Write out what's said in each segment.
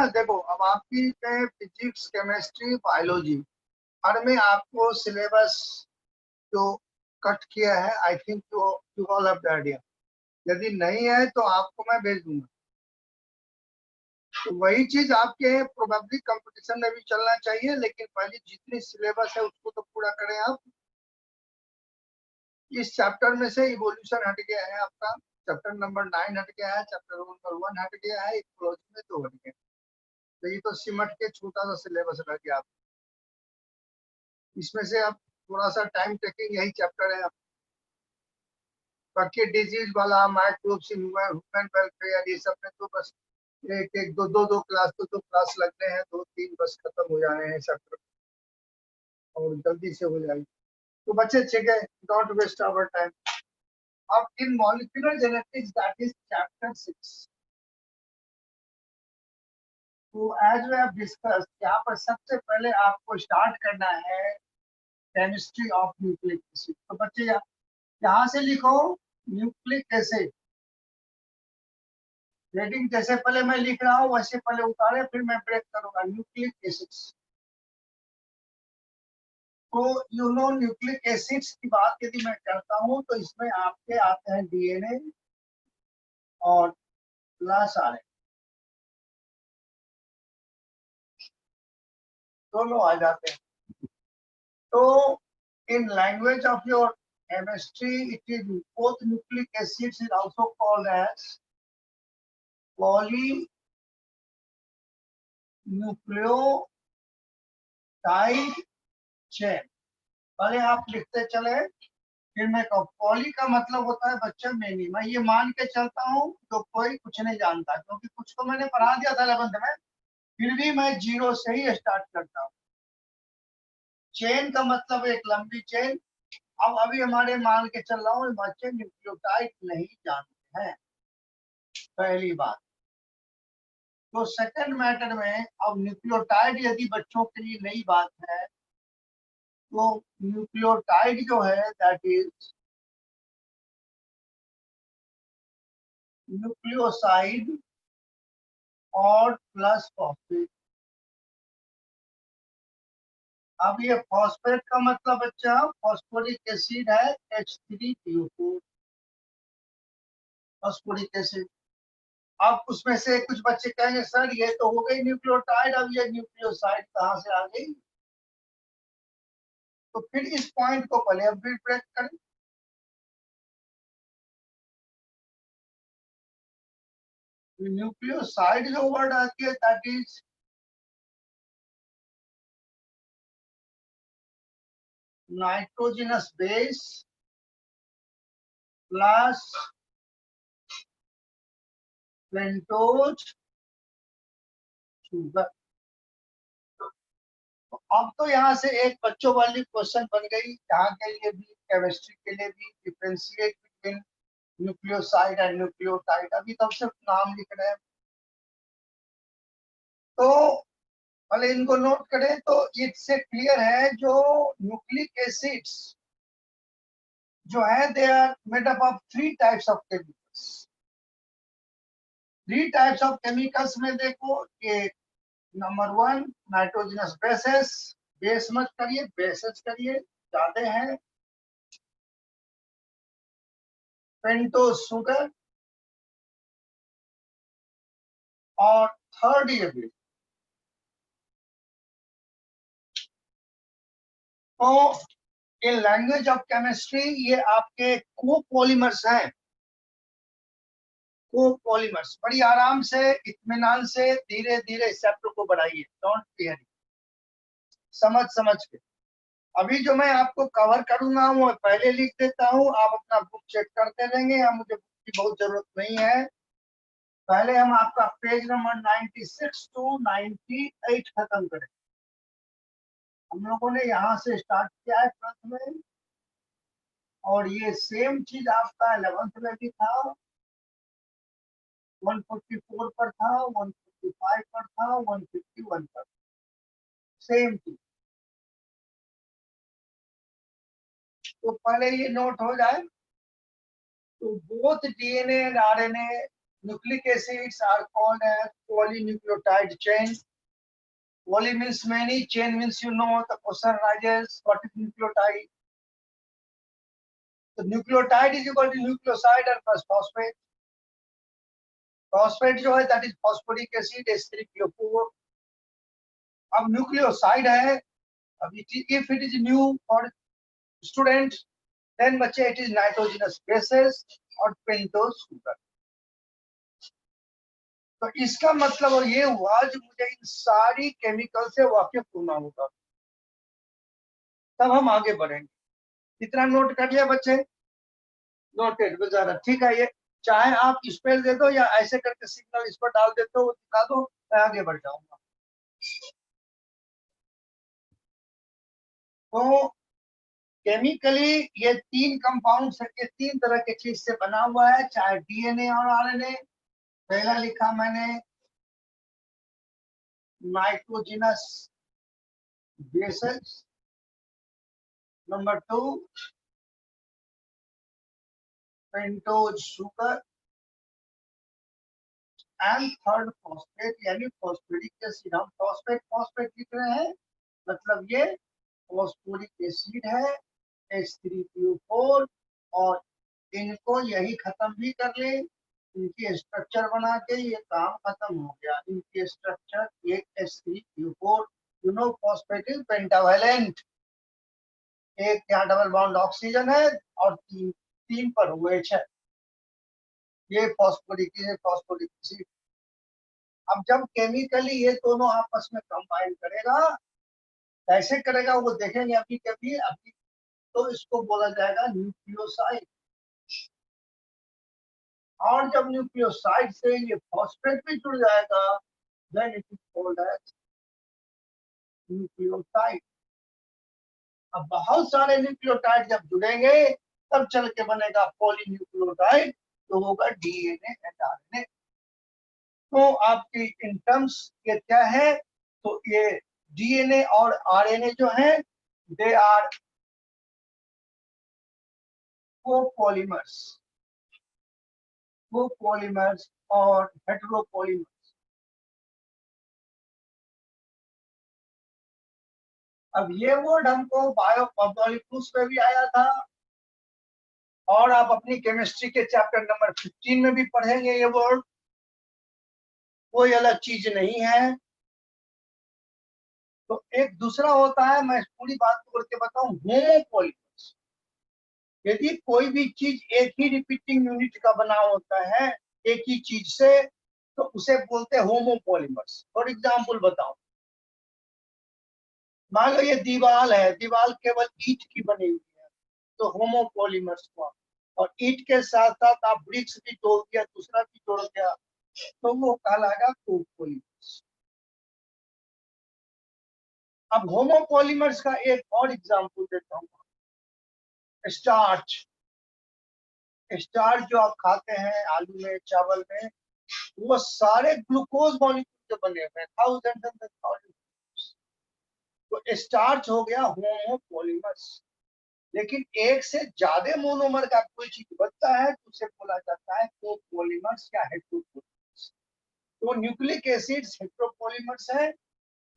देखो अब आपकी फिजिक्स, केमिस्ट्री, बायोलॉजी हर में आपको सिलेबस जो कट किया है, I think you all have the idea. यदि नहीं है तो आपको मैं भेज दूंगा। तो वही चीज आपके प्रोबेबली कंपटीशन में भी चलना चाहिए, लेकिन पहले जितनी सिलेबस है उसको तो पूरा करें आप। इस चैप्टर में से इवोल्यूशन हट गया है आपका, चैप्टर नंबर 9 हट गया है, चैप्टर नंबर 1 हट गया है, इकोलॉजी में 2 हट गया। तो ये तो सिमट के छोटा सा सिलेबस रह गया आप। इसमें से अब थोड़ा सा टाइम टेकिंग यही चैप्टर है। बाकी डिजीज वाला, माइक्रोब्स इन ह्यूमन वेलफेयर, ये सब में तो बस एक एक दो दो क्लास लगने हैं, 2-3 बस खत्म हो जाने हैं चैप्टर और जल्दी से हो जाएगी। तो बच्चे ठीक है, डोंट वेस्ट आवर टाइम। अब in molecular genetics that is chapter 6। तो एज वी हैव डिस्कस, यहाँ पर सबसे पहले आपको स्टार्ट करना है केमिस्ट्री ऑफ न्यूक्लिक एसिड। तो बच्चे यहाँ से लिखो न्यूक्लिक एसिड। रेडिंग जैसे पहले मैं लिख रहा हूँ वैसे पहले उतारे, फिर मैं ब्रेक करूंगा। न्यूक्लिक एसिड्स, तो यू नो न्यूक्लिक एसिड्स की बात यदि मैं करता हूँ तो इसमें आपके आते हैं डीएनए और प्लस आरएनए, दोनों आ जाते हैं। तो in language of your chemistry it is both nucleic acids is also called as polynucleotide chain. पहले आप लिखते चले, फिर मैं कहूँ। पॉली का मतलब होता है बच्चा मेनी। मैं ये मान के चलता हूँ तो कोई कुछ नहीं जानता, क्योंकि कुछ तो मैंने पढ़ा दिया था 11th में, फिर भी मैं जीरो से ही स्टार्ट करता हूँ। चेन का मतलब एक लंबी चेन। अब अभी हमारे मान के चल रहा हूँ बच्चे न्यूक्लियोटाइड नहीं जानते हैं, पहली बात। तो सेकंड मैटर में अब न्यूक्लियोटाइड यदि बच्चों के लिए नई बात है, तो न्यूक्लियोटाइड जो है दैट इज न्यूक्लियोसाइड और प्लस फॉस्फेट। अब ये फॉस्फेट का मतलब बच्चा फॉस्फोरिक एसिड है, H3PO4 फॉस्फोरिक एसिड। अब उसमें से कुछ बच्चे कहेंगे सर ये तो हो गई न्यूक्लियोटाइड, अब ये न्यूक्लियोसाइड कहाँ से आ गई? तो फिर इस पॉइंट को पहले अब फिर ब्रेक करें। न्यूक्लियोसाइड जो वर्ड आती है that is nitrogenous base plus pentose sugar. अब तो यहाँ से एक बच्चों वाली क्वेश्चन बन गई, यहाँ के लिए भी केमिस्ट्री के लिए भी, differentiate between nucleoside and nucleotide. अभी तो सिर्फ नाम लिख रहे हैं। तो पहले इनको नोट करें तो इससे क्लियर है जो न्यूक्लिक एसिड्स जो है they are made up of 3 types of chemicals. 3 types of chemicals में देखो, ये नंबर 1 नाइट्रोजनस बेसेस। बेस मत करिए, बेसेस करिए, ज्यादा है। पेंटोज शुगर और थर्ड ये भी। तो इन लैंग्वेज ऑफ केमिस्ट्री ये आपके कोपॉलीमर्स हैं। कोपॉलीमर्स, बड़ी आराम से इत्मीनान से धीरे धीरे चैप्टर को बढ़ाइए, डोंट केयर, समझ समझ के। अभी जो मैं आपको कवर करूंगा वो पहले लिख देता हूँ, आप अपना बुक चेक करते रहेंगे, या मुझे बुक की बहुत जरूरत नहीं है। पहले हम आपका पेज नंबर 96 टू 98 खत्म करें। हम लोगों ने यहाँ से स्टार्ट किया है 12th में, और ये सेम चीज आपका 11th में भी था, 144 पर था, 155 पर था, 151 पर, सेम चीज। तो पहले ये नोट हो जाए। तो both DNA and RNA Nucleic acids are called as polynucleotide chain. Poly means many, chain means the question arises, what is nucleotide? So nucleotide is equal to nucleoside and plus phosphate. Phosphate जो है that is phosphoric acid H3PO4. अब nucleoside है, अब if it is new for student, then बच्चे it is nitrogenous bases और pentose sugar. तो इसका मतलब और ये हुआ जो मुझे इन सारी केमिकल से वाकिफ होना होगा, तब हम आगे बढ़ेंगे. कितना नोट कर लिया बच्चे? नोटेड बेचारा, ठीक है. ये चाहे आप स्पेल दे दो या ऐसे करके सिग्नल इस पर डाल देते हो, दिखा दो, मैं आगे बढ़ जाऊंगा. तो केमिकली ये तीन कंपाउंड के तीन तरह के चीज से बना हुआ है, चाहे डीएनए और आरएनए. पहला लिखा मैंने nitrogenous bases, number 2 pentose sugar and third phosphate यानी फॉस्फोरिक एसिड. हम फॉस्फेट फॉस्फेट लिख रहे हैं, मतलब ये फॉस्फोरिक एसिड है H3PO4. और इनको यही खत्म भी कर ले, इनकी स्ट्रक्चर बना के ये काम खत्म हो गया. इनकी स्ट्रक्चर एक H3PO4, फॉस्फेट इज पेंटावैलेंट. एक यहाँ डबल बॉन्ड ऑक्सीजन है और तीन पर OH है. ये फॉस्फोरिक एसिड. अब जब केमिकली ये दोनों आपस में कंबाइन करेगा, कैसे करेगा वो देखेंगे अभी कभी. अभी तो इसको बोला जाएगा न्यूक्लियोसाइड. और जब न्यूक्लियोसाइड से ये फॉस्फेट भी जुड़ जाएगा, then it is called as nucleotide. अब बहुत सारे न्यूक्लियोटाइड जब जुड़ेंगे तब चल के बनेगा पॉलीन्यूक्लियोटाइड, तो होगा डीएनए एंड आरएनए. तो आपकी इन टर्म्स ये क्या है? तो ये डीएनए और आरएनए जो है दे आर कोपॉलीमर्स और हेटेरोपॉलीमर्स. अब ये वर्ड हमको बायोमॉलिक्यूल्स में भी आया था और आप अपनी केमिस्ट्री के चैप्टर नंबर 15 में भी पढ़ेंगे. ये वर्ड कोई अलग चीज नहीं है. तो एक दूसरा होता है, मैं पूरी बात बोल के बताऊं, होमोपॉलीमर्स. यदि कोई भी चीज एक ही रिपीटिंग यूनिट का बना होता है एक ही चीज से, तो उसे बोलते हैं होमोपॉलीमर्स. फॉर एग्जाम्पल बताओ, मान लो ये दीवार है, दीवार केवल ईंट की बनी हुई है, तो होमोपॉलीमर्स हुआ. और ईंट के साथ साथ आप ब्रिक्स भी तोड़ दिया, दूसरा भी तोड़ दिया, तो वो कहलाएगा कोपॉलीमर्स. अब होमोपॉलीमर्स का एक और एग्जांपल देता हूँ. स्टार्च. स्टार्च जो आप खाते हैं आलू में, चावल में, वो सारे ग्लूकोज मॉलिक्यूल से बने हुए हैं, थाउजेंड एंड थाउजेंड. तो स्टार्च हो गया होमोपॉलीमर्स. लेकिन एक से ज्यादा मोनोमर का कोई चीज बनता है तो उसे बोला जाता है कोपॉलीमर्स या हेटेरोपॉलीमर्स. तो न्यूक्लिक एसिड्स हेटेरोपॉलीमर्स है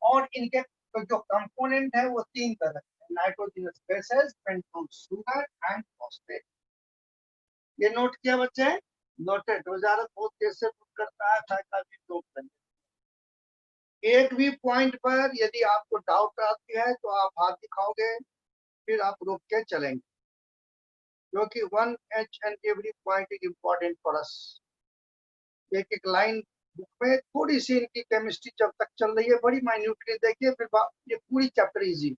और इनके जो कंपोनेंट है वो तीन तरह के, nitrogenous bases, pentose sugar and phosphate. ये नोट किया बच्चे? नोटेड. वजारत बहुत तेज से नोट करता है, फायदा भी नोट करना. एक भी पॉइंट पर यदि आपको डाउट आती है तो आप हाथ दिखाओगे, फिर आप रोक के चलेंगे, क्योंकि one H and every point is important for us. एक एक लाइन बुक में थोड़ी सी इनकी केमिस्ट्री जब तक चल रही है बड़ी माइन्यूटली देखिए, फिर ये पूरी चैप्टर इजी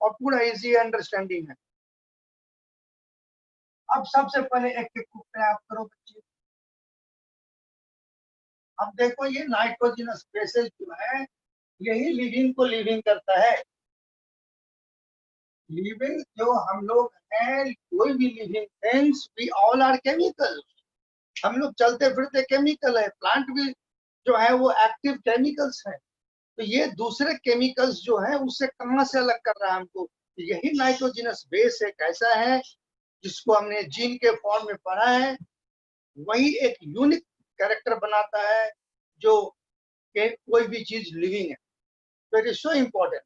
और पूरा इजी अंडरस्टैंडिंग है. अब सबसे पहले एक एक प्रयास करो बच्चे. अब देखो ये नाइट्रोजनस बेसेस जो है यही लिविंग को लिविंग करता है. लिविंग जो हम लोग हैं, कोई भी living things, we all are chemical. हम लोग चलते फिरते केमिकल है. प्लांट भी जो है वो एक्टिव केमिकल्स है. तो ये दूसरे केमिकल्स जो है उससे कहां से अलग कर रहा है हमको? यही नाइट्रोजनस बेस एक ऐसा है जिसको हमने जीन के फॉर्म में पढ़ा है. वही एक यूनिक कैरेक्टर बनाता है जो कि कोई भी चीज लिविंग है। तो इट इज सो इम्पोर्टेंट।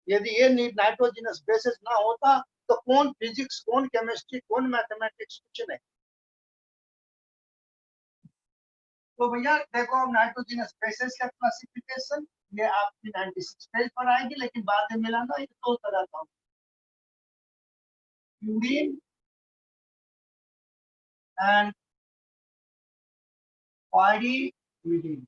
यदि ये नाइट्रोजिनस बेसिस ना होता तो कौन फिजिक्स, कौन केमिस्ट्री, कौन मैथमेटिक्स, कुछ नहीं। तो भैया देखो, अब नाइट्रोजिनस बेसिस का क्लासिफिकेशन ये आपकी 96 पेज पर आएगी, लेकिन बाद में मिलाना ये दो तरह का, purine and pyrimidine.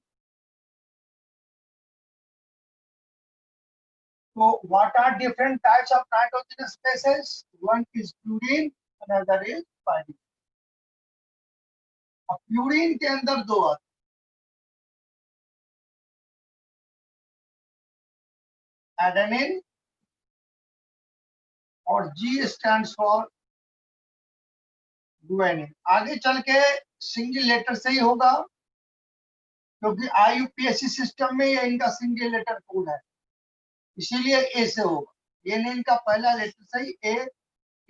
So what are different types of nitrogenous bases? One is purine, another is pyridine. अब प्यूरिन के अंदर दो आते, एडेनिन और G स्टैंड्स फॉर गुआनिन। आगे चल के सिंगल लेटर से ही होगा, क्योंकि IUPAC सिस्टम में ये इनका सिंगल लेटर कोड है, इसीलिए ए से होगा। ये ने इनका पहला लेटर से ही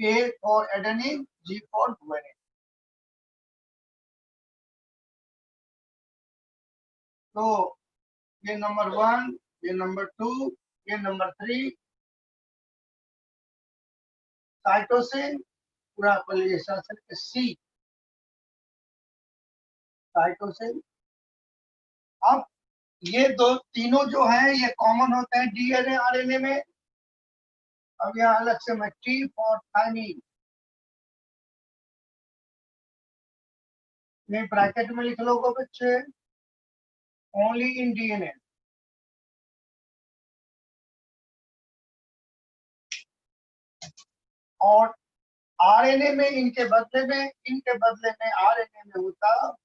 A for adenine, G for guanine. तो ये नंबर 1, ये नंबर 2, ये नंबर 3 साइटोसिन, पूरा सी साइटोसिन। अब ये दो तीनों जो हैं ये कॉमन होते हैं डीएनए आरएनए में। अब यहाँ अलग से मैं टी फॉर थाइमिन में ब्रैकेट में लिख लो बच्चे, ओनली इन डीएनए। और आरएनए में इनके बदले में आरएनए में होता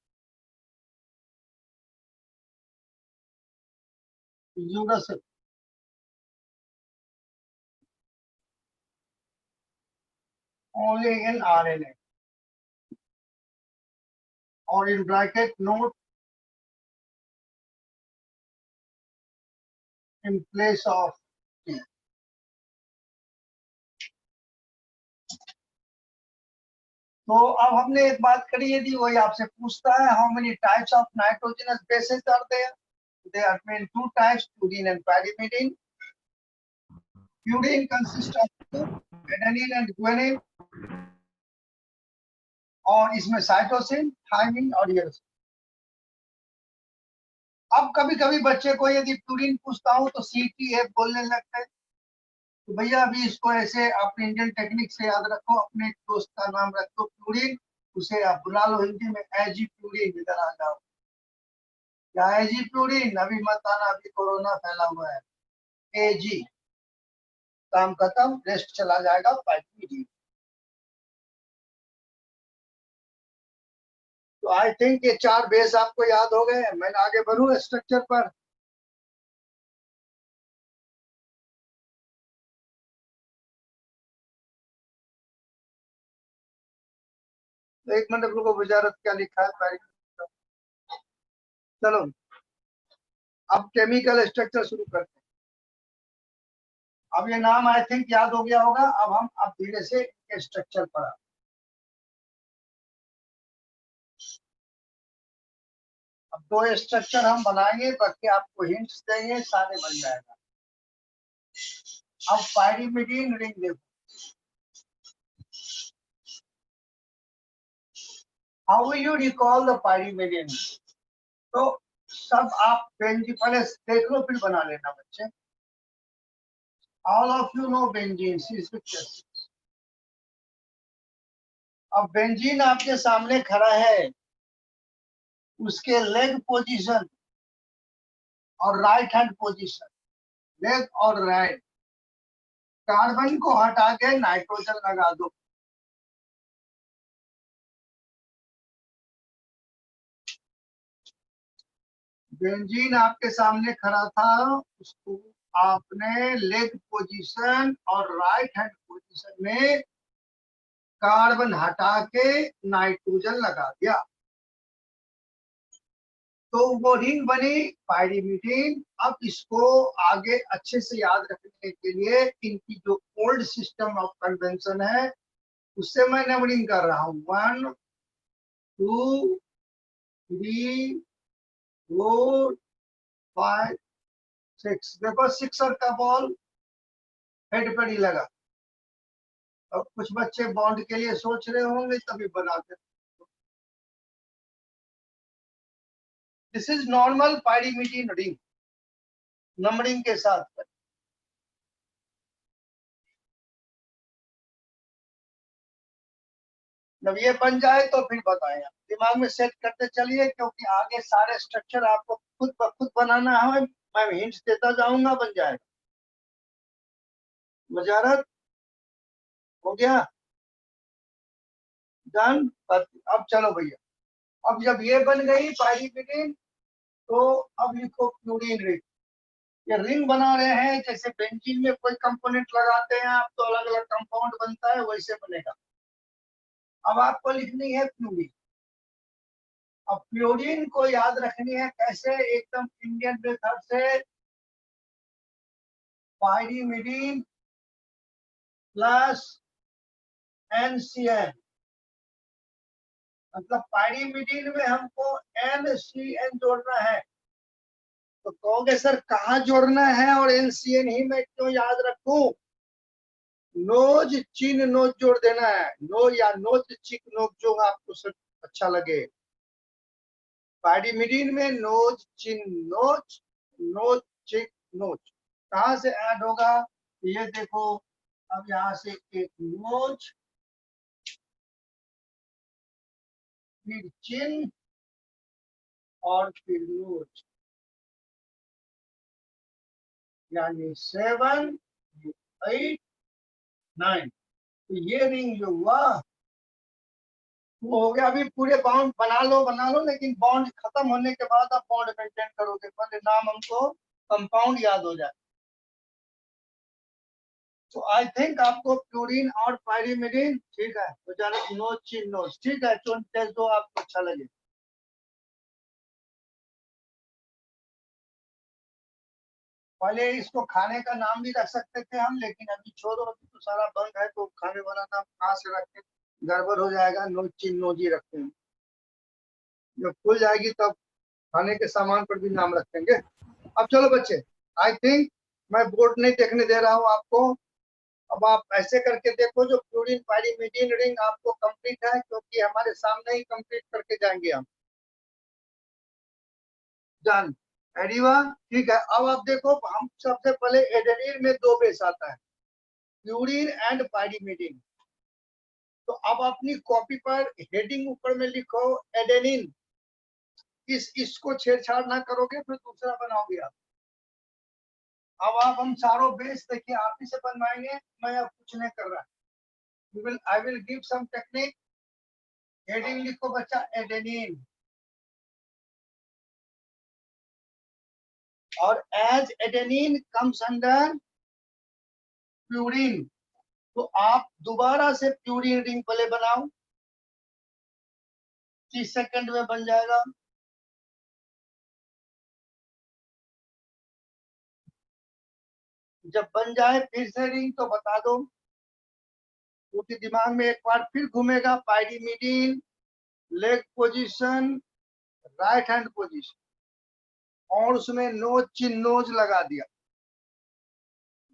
यूरासिल। ओनली इन आरएनए और in bracket note in place of T. तो अब हमने एक बात करी, यदि वही आपसे पूछता है how many types of nitrogenous bases are there, they are main two types, purine and pyrimidine. Purine consists of two, adenine and guanine, और इसमें साइटोसिन, थाइमिन और यूरासिल। अब कभी कभी बच्चे को यदि प्यूरिन पूछता हूं तो CTF बोलने लगते हैं। तो भैया अभी इसको ऐसे अपने इंडियन टेक्निक से याद रखो, अपने दोस्त का नाम रखो प्यूरिन, उसे आप बुला लो हिंदी में एजी प्यूरिन, इधर आ जाओ। या एजी प्यूरिन, अभी मत आना, अभी कोरोना फैला हुआ है। एजी, काम खत्म, रेस्ट चला जाएगा, पाइपी। तो आई थिंक ये चार बेस आपको याद हो गए। मैं आगे बढ़ूं स्ट्रक्चर पर। तो एक मिनट रुको, वजारत क्या लिखा है। चलो अब केमिकल स्ट्रक्चर शुरू करते हैं। अब ये नाम आई थिंक याद हो गया होगा। अब धीरे से स्ट्रक्चर पर अब दो स्ट्रक्चर हम बनाएंगे, बाकी आपको हिंट्स देंगे, सारे बन जाएगा। अब पाइरीमिडीन रिंग देखो, how will you recall the pyrimidine. तो सब आप बेंजीन पहले देख लो, फिर बना लेना बच्चे। All of you know benzene, अब बेंजीन आपके सामने खड़ा है, उसके लेग पोजीशन और राइट हैंड पोजीशन, लेग और राइट, कार्बन को हटा के नाइट्रोजन लगा दो। बेंजीन आपके सामने खड़ा था, उसको आपने लेग पोजीशन और राइट हैंड पोजीशन में कार्बन हटा के नाइट्रोजन लगा दिया, तो वो रिंग बनी पाइरीमिडीन। अब इसको आगे अच्छे से याद रखने के लिए इनकी जो ओल्ड सिस्टम ऑफ कन्वेंशन है उससे मैं नंबरिंग कर रहा हूं, 1 2 3 4 5 6। देखो सिक्सर का बॉल हेड पर ही लगा। अब कुछ बच्चे बॉन्ड के लिए सोच रहे होंगे तभी बनाते। This is normal pyrimidine ring numbering के साथ। जब ये बन जाए तो फिर बताएं, आप दिमाग में सेट करते चलिए, क्योंकि आगे सारे स्ट्रक्चर आपको खुद ब खुद बनाना है। मैं हिंट्स देता जाऊंगा, बन जाएगा। मुजारत हो गया, डन। अब चलो भैया, अब जब ये बन गई पायरीमिडीन, तो अब लिखो फ्लोरीन रिंग। ये रिंग बना रहे हैं, जैसे बेंजीन में कोई कंपोनेंट लगाते हैं आप तो अलग अलग कंपाउंड बनता है, वैसे बनेगा। अब आपको लिखनी है फ्लोरीन। अब फ्लोरीन को याद रखनी है कैसे, एकदम इंडियन मेथड से। पायरीमिडीन प्लस NCN, मतलब पायरीमिडीन में हमको NCN जोड़ना है। तो कहोगे सर कहाँ जोड़ना है और NCN ही मैं क्यों याद रखूं? नोज चिन नोज जोड़ देना है। नो या नोज चिक नोज, जो आपको सब अच्छा लगे। पायरीमिडीन में नोज चिन नोज, नोज चिक नोज। कहाँ से ऐड होगा? ये देखो, अब यहाँ से एक नोज, फिर चिन और फिर नोज, यानी 7 8 9। तो ये रिंग जो हुआ वो हो गया। अभी पूरे बाउंड बना लो, लेकिन बाउंड खत्म होने के बाद आप बाउंड मेंटेन करोगे, पहले नाम हमको कंपाउंड याद हो जाए। तो आई थिंक आपको फ्लोरीन और पायरीमिडीन ठीक है, तो जाना नो चिन नोज ठीक है। तो टेस्ट दो, आपको अच्छा लगे। पहले इसको खाने का नाम भी रख सकते थे हम, लेकिन अभी छोड़ो, अभी तो सारा बंद है, तो खाने वाला नाम कहाँ से रखें, गड़बड़ हो जाएगा। नो चिन नोज ही रखते हैं। जब खुल जाएगी तब खाने के सामान पर भी नाम रखेंगे। अब चलो बच्चे, आई थिंक मैं बोर्ड नहीं देखने दे रहा हूँ आपको। अब आप ऐसे करके देखो, जो फ्लोरीन पायरीमिडीन रिंग आपको कंप्लीट है, क्योंकि हमारे सामने ही कंप्लीट करके जाएंगे हम। डन, एडिवा ठीक है। अब आप देखो, हम सबसे पहले एडेनिन में दो बेस आता है, फ्लोरीन एंड पायरीमिडीन। तो अब अपनी कॉपी पर हेडिंग ऊपर में लिखो एडेनिन। इसको छेड़छाड़ ना करोगे फिर दूसरा बनाओगे आप। अब आप हम चारों बेस देखिए आप ही से बनवाएंगे, मैं अब कुछ नहीं कर रहा। I will give some technique. Heading लिखो बच्चा एडेनिन, और as adenine comes under fluorine, तो आप दोबारा से फ्लोरीन रिंग पहले बनाओ, 30 सेकंड में बन जाएगा। जब बन जाए फिर से रिंग तो बता दो, क्योंकि दिमाग में एक बार फिर घूमेगा। Pyrimidine leg position, right hand position, और उसमें नोज चिन नोज लगा दिया।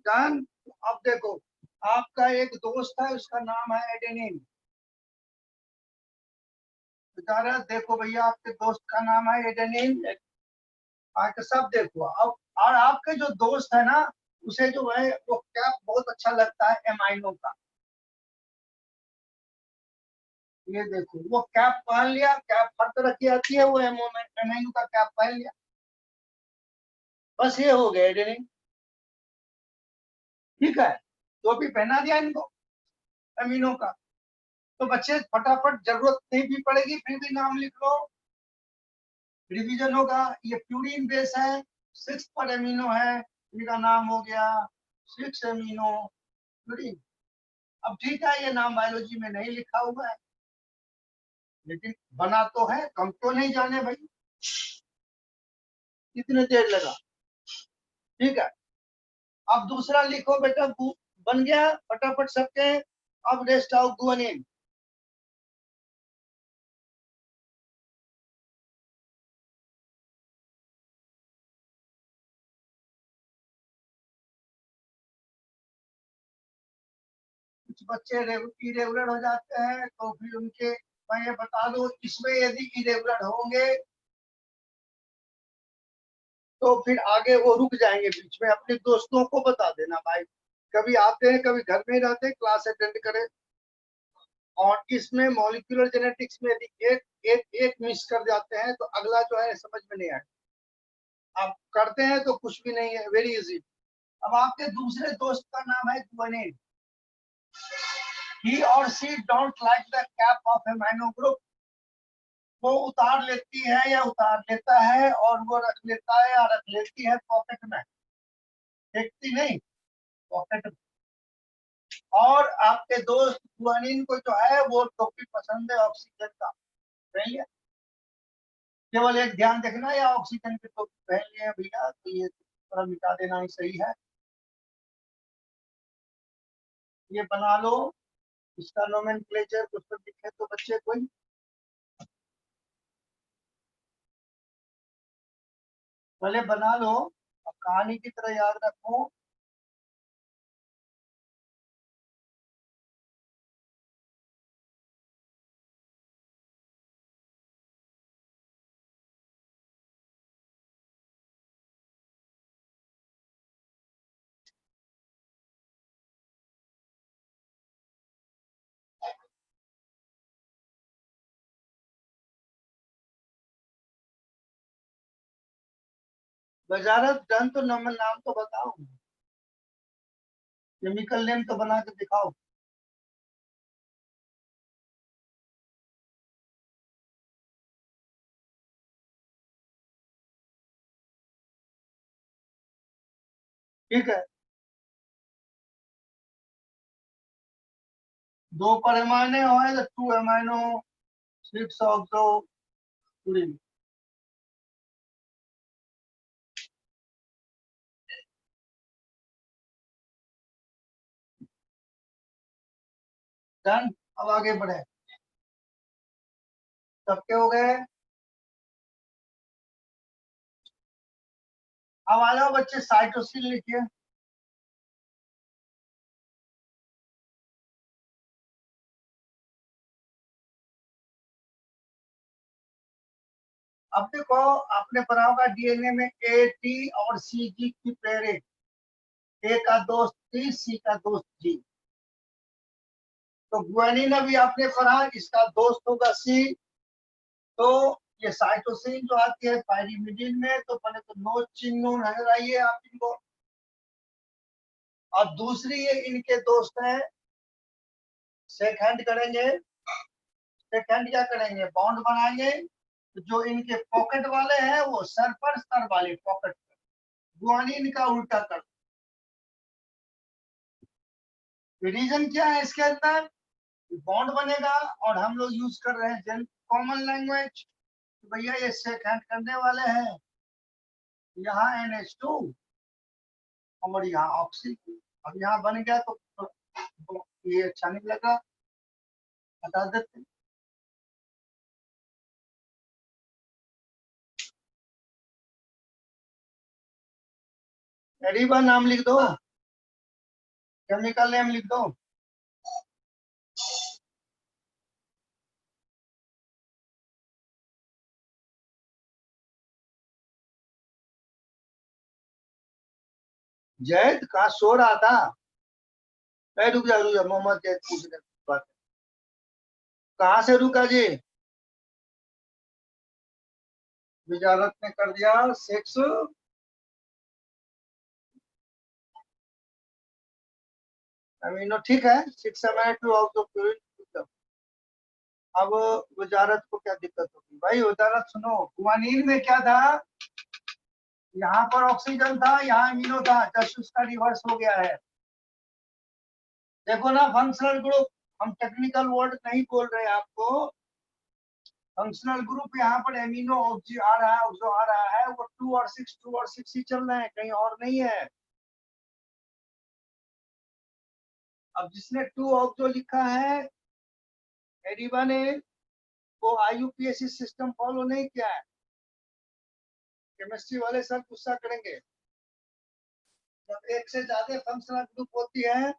डन। अब देखो, आपका एक दोस्त है, उसका नाम है एडेनिन। तो देखो भैया, आपके दोस्त का नाम है एडेनिन, आके सब देखो। अब और आपके जो दोस्त है ना, उसे जो है वो कैप बहुत अच्छा लगता है एमाइनो का। ये देखो, वो कैप पहन लिया। कैप हर तरह की आती है, वो एमाइनो का कैप पहन लिया। बस ये हो गया एडेनिन, ठीक है। तो भी पहना दिया इनको एमिनो का। तो बच्चे फटाफट, जरूरत नहीं भी पड़ेगी फिर भी नाम लिख लो, रिवीजन होगा। ये प्यूरिन बेस है, 6 पर एमिनो है, इनका नाम हो गया 6 एमिनो प्यूरिन। अब ठीक है, ये नाम बायोलॉजी में नहीं लिखा हुआ है, लेकिन बना तो है, हम तो नहीं जाने भाई कितने देर लगा। ठीक है, अब दूसरा लिखो बेटा, बन गया फटाफट सबके। अब रेस्ट आओ गुआनिन। कुछ बच्चे इरेगुलर हो जाते हैं, तो फिर उनके, मैं ये बता दूं, इसमें यदि इरेगुलर होंगे तो फिर आगे वो रुक जाएंगे बीच में। अपने दोस्तों को बता देना भाई, कभी आते हैं कभी घर में ही रहते हैं, क्लास अटेंड करें। और इसमें मॉलिक्यूलर जेनेटिक्स में यदि एक मिस कर जाते हैं तो अगला जो है समझ में नहीं आए। आप करते हैं तो कुछ भी नहीं है, वेरी इजी। अब आपके दूसरे दोस्त का नाम है guanine. He or she don't like the cap of amino group। वो उतार लेती है या उतार लेता है, और वो रख लेता है या रख लेती है पॉकेट में, फेंकती नहीं, पॉकेट में। और आपके दोस्त गुआनिन को जो है वो टोपी पसंद है ऑक्सीजन का, पहन लिया। केवल एक ध्यान देखना, या ऑक्सीजन की टोपी पहन लिया भैया तो ये थोड़ा मिटा देना ही सही है। ये बना लो, इसका नोमेनक्लेचर कुछ तो दिखे तो बच्चे कोई। पहले बना लो, अब कहानी की तरह याद रखो। वजारत डन, तो नाम तो बताओ, केमिकल नेम तो बना के दिखाओ। ठीक है, 2 परमाणु है तो 2 अमाइनो 6 ऑक्सो फ्लोरीन। डन। अब आगे बढ़े, सबके हो गए। अब आ जाओ बच्चे, साइटोसिन लिखिए। अब देखो, आपने पढ़ा होगा डीएनए में ए टी और सी जी की पेयरिंग। ए का दोस्त टी, सी का दोस्त जी। तो गुआनिन अभी आपने पढ़ा, इसका दोस्त होगा सी। तो ये साइटोसिन जो आती है पायरिमिडिन में, तो पहले तो नो चिन्ह नजर आई है आप इनको। और दूसरी ये इनके दोस्त हैं, शेक हैंड करेंगे। शेक हैंड क्या करेंगे, बॉन्ड बनाएंगे। तो जो इनके पॉकेट वाले हैं वो सर पर, सर वाले पॉकेट पर। गुआनिन का उल्टा कर। रीजन क्या है इसके अंदर, बॉन्ड बनेगा। और हम लोग यूज कर रहे हैं जन कॉमन लैंग्वेज, तो भैया ये शेक हैंड करने वाले हैं। यहाँ NH2 और यहाँ ऑक्सीजन। अब यहाँ बन गया तो ये अच्छा नहीं लगा, हटा देते। एरिबा नाम लिख दो, केमिकल नेम लिख दो। जैद कहाँ सो रहा था? रुक जा मोहम्मद जैद पूछने की बात है। कहाँ से रुका जी? विजारत ने कर दिया सेक्स। अमीनो ठीक है, 6 amino ऑफ द। अब वजारत को क्या दिक्कत होगी भाई? वजारत सुनो, गुआनिन में क्या था, यहाँ पर ऑक्सीजन था, यहाँ अमीनो था, जस्ट उसका रिवर्स हो गया है। देखो ना, फंक्शनल ग्रुप, हम टेक्निकल वर्ड नहीं बोल रहे आपको। फंक्शनल ग्रुप यहाँ पर एमिनो ऑक्सी आ रहा है, ऑक्सो आ रहा है, वो 2 और 6 ही चल रहे हैं, कहीं और नहीं है। अब जिसने 2 ऑक्सो लिखा है एरिबा ने, वो IUPAC सिस्टम फॉलो नहीं किया है। केमिस्ट्री वाले सर गुस्सा करेंगे। जब एक से ज्यादा फंक्शनल ग्रुप होती है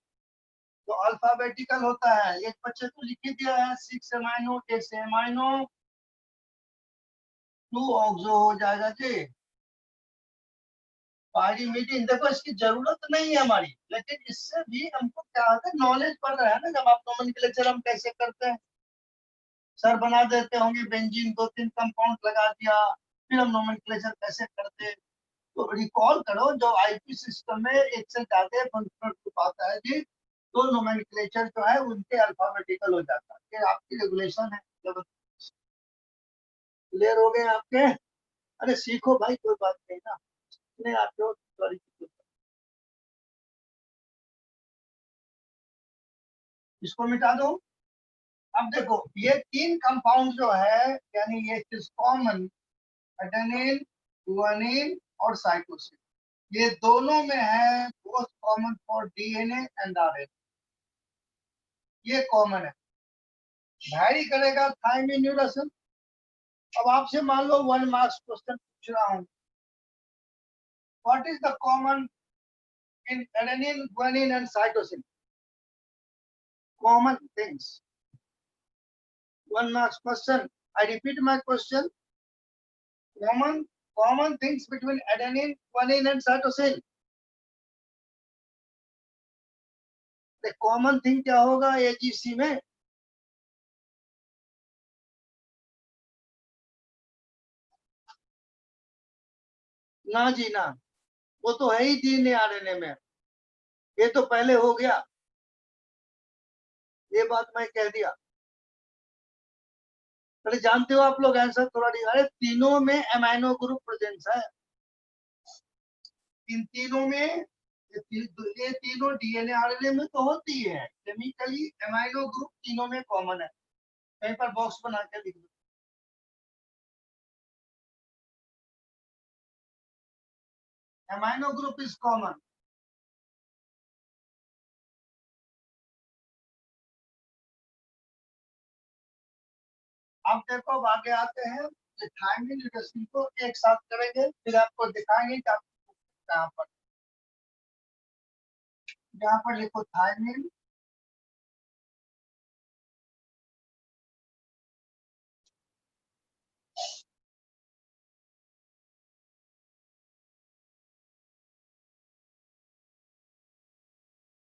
तो अल्फाबेटिकल होता है। एक बच्चे को लिख ही दिया है 6 अमाइनो 8 अमाइनो 2 ऑक्सो हो जाएगा जी। पायरीमिडीन देखो इसकी जरूरत नहीं है हमारी, लेकिन इससे भी हमको क्या होता है, नॉलेज बढ़ रहा है ना। जब आप नोमेनक्लेचर हम कैसे करते हैं, सर बना देते होंगे बेंजीन 2-3 कंपाउंड लगा दिया, फिर हम नोमेनक्लेचर कैसे करते हैं। तो रिकॉल करो, जो आईपी सिस्टम में एक से ज्यादा फंक्शनल ग्रुप आता है जी, तो नोमेनक्लेचर जो है उनके अल्फाबेटिकल हो जाता है। ये आपकी रेगुलेशन है। जब क्लियर हो गए आपके, अरे सीखो भाई, कोई बात नहीं ना, नहीं आते हो सॉरी। इसको मिटा दो। अब देखो ये 3 कंपाउंड जो है, यानी ये इज कॉमन, एडेनिन, गुआनिन और साइटोसिन, ये दोनों में है, both common for DNA and RNA, ये कॉमन है। वैरी करेगा थायमिन यूरासिल। अब आपसे मान लो 1 मार्क्स क्वेश्चन पूछ रहा हूँ, what is the common in adenine, guanine and cytosine, common things. 1 marks question. I repeat my question. Common things between adenine, guanine, and cytosine. The common thing क्या होगा AGC में? ना जी ना, वो तो है ही डीएनए आरएनए में, ये तो पहले हो गया, ये बात मैं कह दिया। पहले जानते हो आप लोग आंसर थोड़ा अरे तीनों में अमाइनो ग्रुप प्रेजेंस है, इन तीनों में, ये तीनों डीएनए आरएनए में तो होती है, केमिकली अमाइनो ग्रुप तीनों में कॉमन है। कहीं पर बॉक्स बना के लिख दो, अमाइनो ग्रुप इज कॉमन। अब देखो अब आगे आते हैं, थायमिन यूरासिल को एक साथ करेंगे, फिर आपको दिखाएंगे कि आप कहाँ पर, यहाँ पर लिखो थायमिन,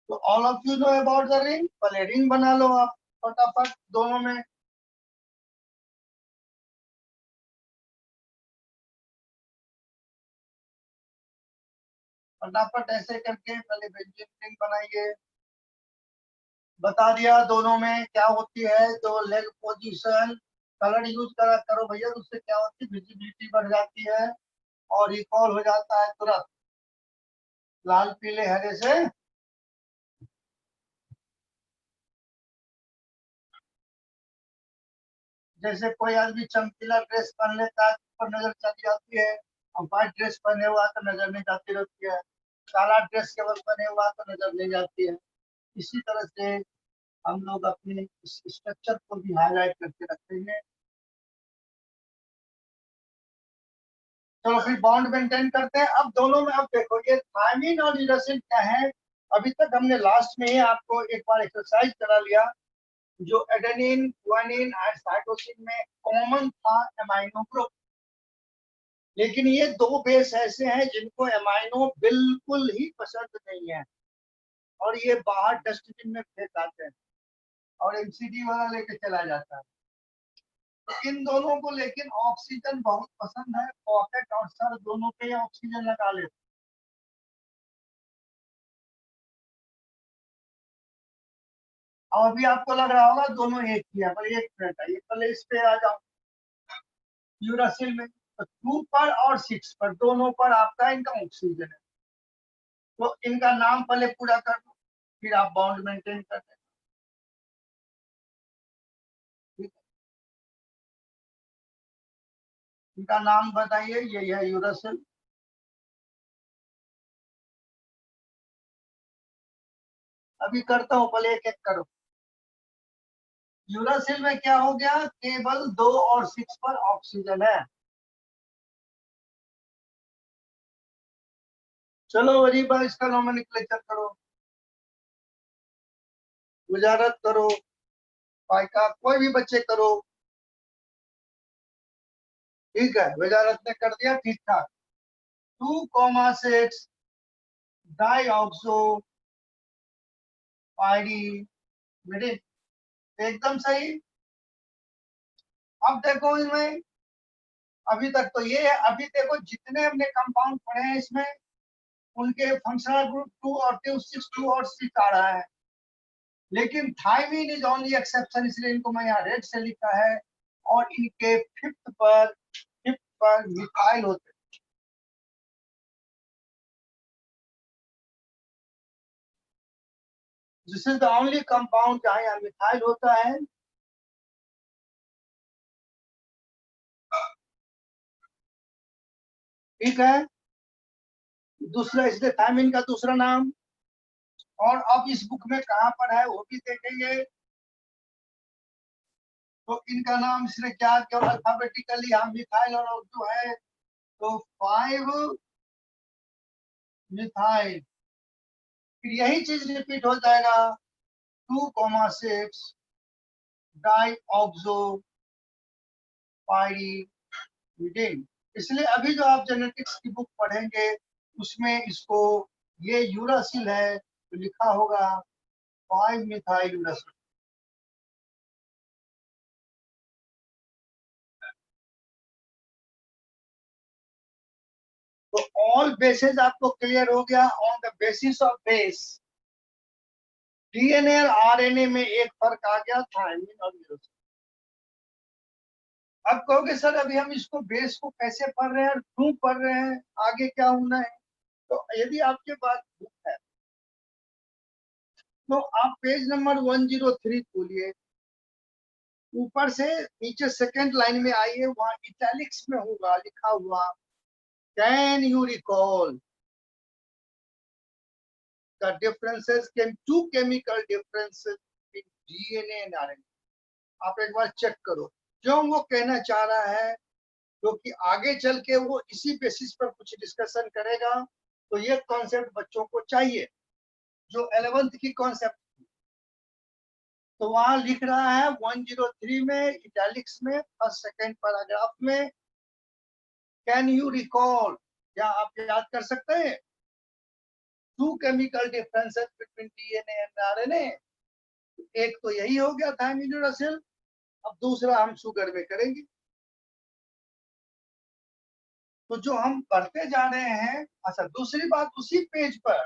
तो all of you know about the ring, पहले रिंग बना लो आप फटाफट दोनों में। फटाफट ऐसे करके पहले बेंजीन रिंग बनाइए। बता दिया दोनों में क्या होती है, तो लेग पोजीशन, कलर यूज करा करो भैया, उससे क्या होती है, विजिबिलिटी बढ़ जाती है और रिकॉल हो जाता है तुरंत, लाल पीले हरे से। जैसे कोई आदमी चमकीला ड्रेस पहन लेता है पर नजर चली जाती है, और व्हाइट ड्रेस पहने हुआ तो नजर नहीं जाती रहती है, काला ड्रेस केवल पहने हुआ तो नजर नहीं जाती है। इसी तरह से हम लोग अपने स्ट्रक्चर को भी हाईलाइट करके रखेंगे। चलो फिर बॉन्ड मेंटेन करते हैं। अब दोनों में, अब देखो ये थायमिन और यूरासिल क्या है, अभी तक हमने लास्ट में ही आपको एक बार एक्सरसाइज करा लिया, जो एडेनिन, गुआनिन और साइटोसिन में कॉमन था अमाइनो ग्रुप, लेकिन ये दो बेस ऐसे हैं जिनको एमाइनो बिल्कुल ही पसंद नहीं है, और ये बाहर डस्टबिन में फेंक आते हैं और एमसीडी वाला लेके चला जाता है। तो इन दोनों को लेकिन ऑक्सीजन बहुत पसंद है, पॉकेट और सर दोनों पे ऑक्सीजन लगा लेते। और अभी आपको लग रहा होगा दोनों एक ही है, पर एक मिनट है, ये पहले इस पे आ जाओ, यूरासिल में तो 2 पर और 6 पर दोनों पर आपका इनका ऑक्सीजन है, तो इनका नाम पहले पूरा कर दो, फिर आप बाउंड मेंटेन कर दें। ठीक है, इनका नाम बताइए, ये है यूरासिल। अभी करता हूँ, पहले एक एक करो। यूरासिल में क्या हो गया, केवल 2 और 6 पर ऑक्सीजन है। चलो वरी बार इसका नोमेनक्लेचर करो। वजारत करो, पाइका कोई भी बच्चे करो, ठीक है, वजारत ने कर दिया ठीक ठाक। 2,6 डाईऑक्सो पायरीमिडिन, एकदम सही। अब देखो इसमें, अभी तक तो ये है, अभी देखो जितने हमने कंपाउंड पढ़े हैं इसमें उनके फंक्शनल ग्रुप 2 और 2 और 6 आ रहा है, लेकिन थायमीन इज ओनली एक्सेप्शन, इसलिए इनको मैं यहाँ रेड से लिखा है। और इनके फिफ्थ पर मिथाइल होते हैं। This is the only compound जहाँ यहाँ मिथाइल होता है। ठीक है, दूसरा इसलिए थायमीन का दूसरा नाम। और अब इस बुक में कहाँ पर है वो भी देखेंगे। तो इनका नाम इसने क्या किया, अल्फाबेटिकली यहाँ मिथाइल और जो है तो 5 मिथाइल, फिर यही चीज रिपीट हो जाएगा, 2,6 डाईऑक्सो पायरीमिडिन। इसलिए अभी जो आप जेनेटिक्स की बुक पढ़ेंगे उसमें इसको, ये यूरासिल है तो लिखा होगा 5 मिथाइल यूरासिल। तो ऑल बेसिस आपको क्लियर हो गया। On the basis of base DNA और आरएनए में एक फर्क आ गया, थायमीन और यूरासिल। अब कहोगे सर अभी हम इसको बेस को कैसे पढ़ रहे हैं और क्यों पढ़ रहे हैं, आगे क्या होना है। तो यदि आपके पास बुक है तो आप पेज नंबर 103 खोलिए, ऊपर से नीचे सेकंड लाइन में आइए, वहां इटैलिक्स में होगा लिखा हुआ, can you recall the differences can two chemical differences in DNA and RNA. आप एक बार चेक करो क्यों वो कहना चाह रहा है, क्योंकि आगे चल के वो इसी बेसिस पर कुछ डिस्कशन करेगा। तो ये कॉन्सेप्ट बच्चों को चाहिए, जो 11th की कॉन्सेप्ट। तो वहां लिख रहा है 103 में इटैलिक्स में फर्स्ट सेकंड पैराग्राफ में, कैन यू रिकॉल, क्या आप याद कर सकते हैं, two chemical differences between DNA and RNA. एक तो यही हो गया थायमीन यूरासिल, अब दूसरा हम शुगर में करेंगे। तो जो हम करते जा रहे हैं, अच्छा दूसरी बात उसी पेज पर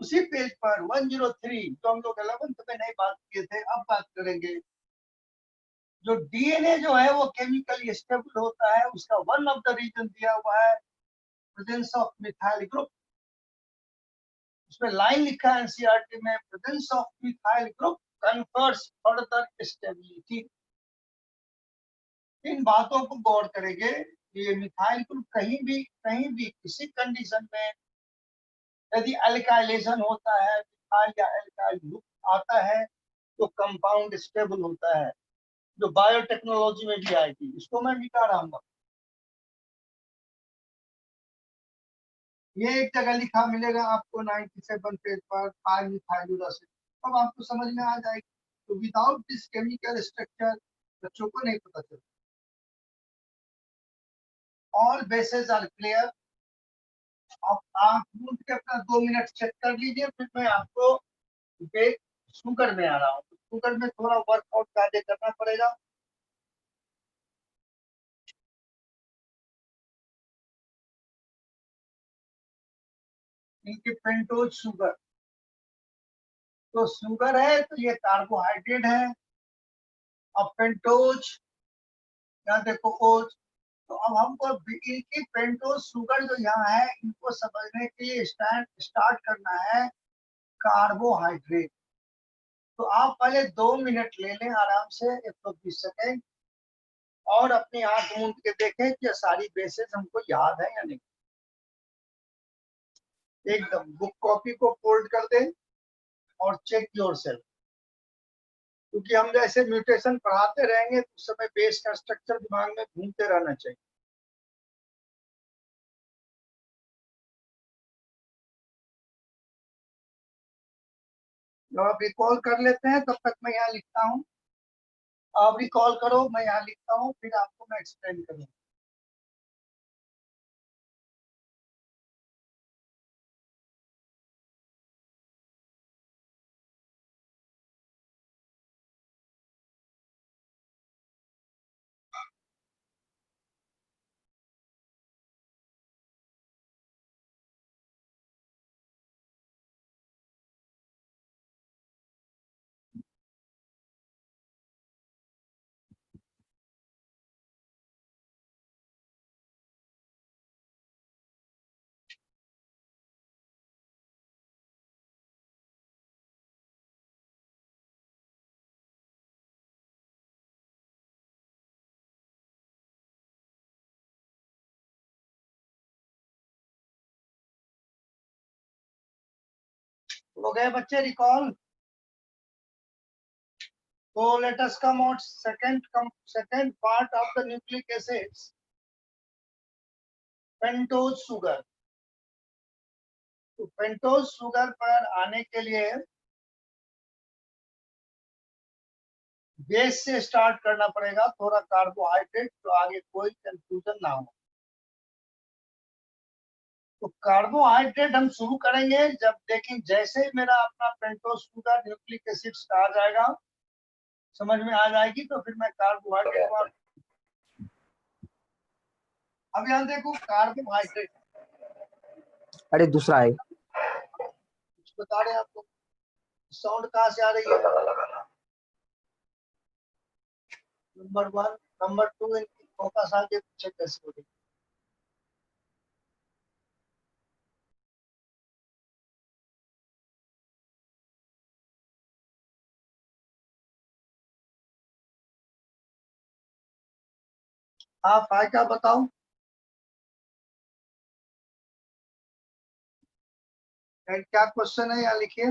103 तो हम लोग 11th में नहीं बात किए थे, अब बात करेंगे। जो डीएनए जो है वो केमिकली स्टेबल होता है, उसका वन ऑफ द रीजन दिया हुआ है प्रेजेंस ऑफ मिथाइल ग्रुप। उसमें लाइन लिखा है एनसीईआरटी में, presence of methyl group confers further stability. इन बातों को गौर करेंगे कि ये मिथाइल ग्रुप कहीं भी किसी कंडीशन में यदि अल्काइलेशन होता है, मिथाइल या अल्काइल ग्रुप आता है तो कंपाउंड स्टेबल होता है, जो बायोटेक्नोलॉजी में भी आएगी। इसको मैं मिटा रहा हूँ। ये एक जगह लिखा मिलेगा आपको 97 पेज पर, 5 मिथाइल यूरासिल। अब आपको समझ में आ जाएगी। तो विदाउट दिस केमिकल स्ट्रक्चर बच्चों को नहीं पता चलता। All basis are clear. अब आप मुझ के अपना 2 मिनट चेक कर लीजिए, फिर मैं आपको शुगर में आ रहा हूँ। शुगर में थोड़ा वर्कआउट ज्यादा करना पड़ेगा। इनकी पेंटोज शुगर, तो शुगर है तो ये कार्बोहाइड्रेट है। अब पेंटोज, यहाँ देखो ओज, तो अब हमको इनकी पेंटोज शुगर जो यहाँ है इनको समझने के लिए स्टार्ट करना है कार्बोहाइड्रेट। तो आप पहले 2 मिनट ले लें आराम से, 120 सेकेंड, और अपनी आंख मूंद के देखें कि सारी बेसिस हमको याद है या नहीं। एकदम बुक कॉपी को फोल्ड कर दें और चेक योरसेल्फ, क्योंकि हम जैसे म्यूटेशन पढ़ाते रहेंगे तो उस समय बेस का स्ट्रक्चर दिमाग में घूमते रहना चाहिए। तो आप रिकॉल कर लेते हैं, तब तक मैं यहाँ लिखता हूँ। आप रिकॉल करो, मैं यहाँ लिखता हूँ, फिर आपको मैं एक्सप्लेन करूँगा। हो गए बच्चे recall? So let us come out second part of the nucleic acids, pentose sugar. तो पेंटोज शुगर पर आने के लिए बेस से स्टार्ट करना पड़ेगा, थोड़ा कार्बोहाइड्रेट, तो आगे कोई कंफ्यूजन ना हो। तो कार्बोहाइड्रेट हम शुरू करेंगे जब देखें, जैसे ही मेरा अपना पेंटोज शुगर न्यूक्लिक एसिड आ जाएगा, समझ में आ जाएगी, तो फिर मैं कार्बोहाइड्रेट को, अब यहाँ देखो कार्बोहाइड्रेट, अरे दूसरा है, कुछ बता रहे हैं आपको, साउंड कहाँ से आ रही है? नंबर 1, नंबर 2, इनकी फोकस आगे पीछे कैसे हो रही है? आप आए क्या बताओ, क्या क्वेश्चन है, यहाँ लिखिए।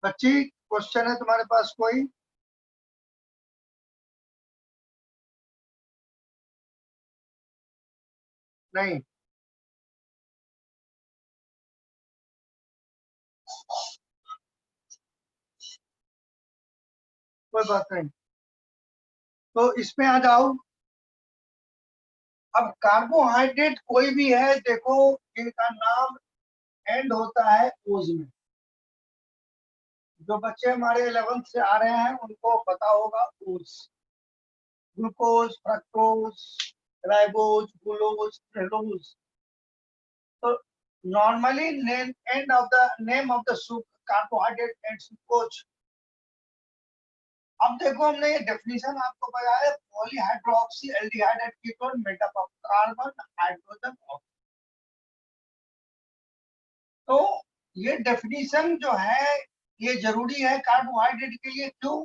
बच्ची क्वेश्चन है तुम्हारे पास कोई? नहीं, कोई बात नहीं, तो इसमें आ जाओ। अब कार्बोहाइड्रेट कोई भी है, देखो इनका नाम एंड होता है ओज में। जो बच्चे हमारे 11th से आ रहे हैं उनको पता होगा ose, glucose, fructose, ribose, glucose, cellulose. तो normally end of the name of the carbohydrate and sucrose. अब देखो हमने ये डेफिनेशन आपको बताया, polyhydroxy aldehyde and ketone made up of carbon, hydrogen, oxygen. तो ये डेफिनेशन जो है ये जरूरी है कार्बोहाइड्रेट के लिए। क्यों?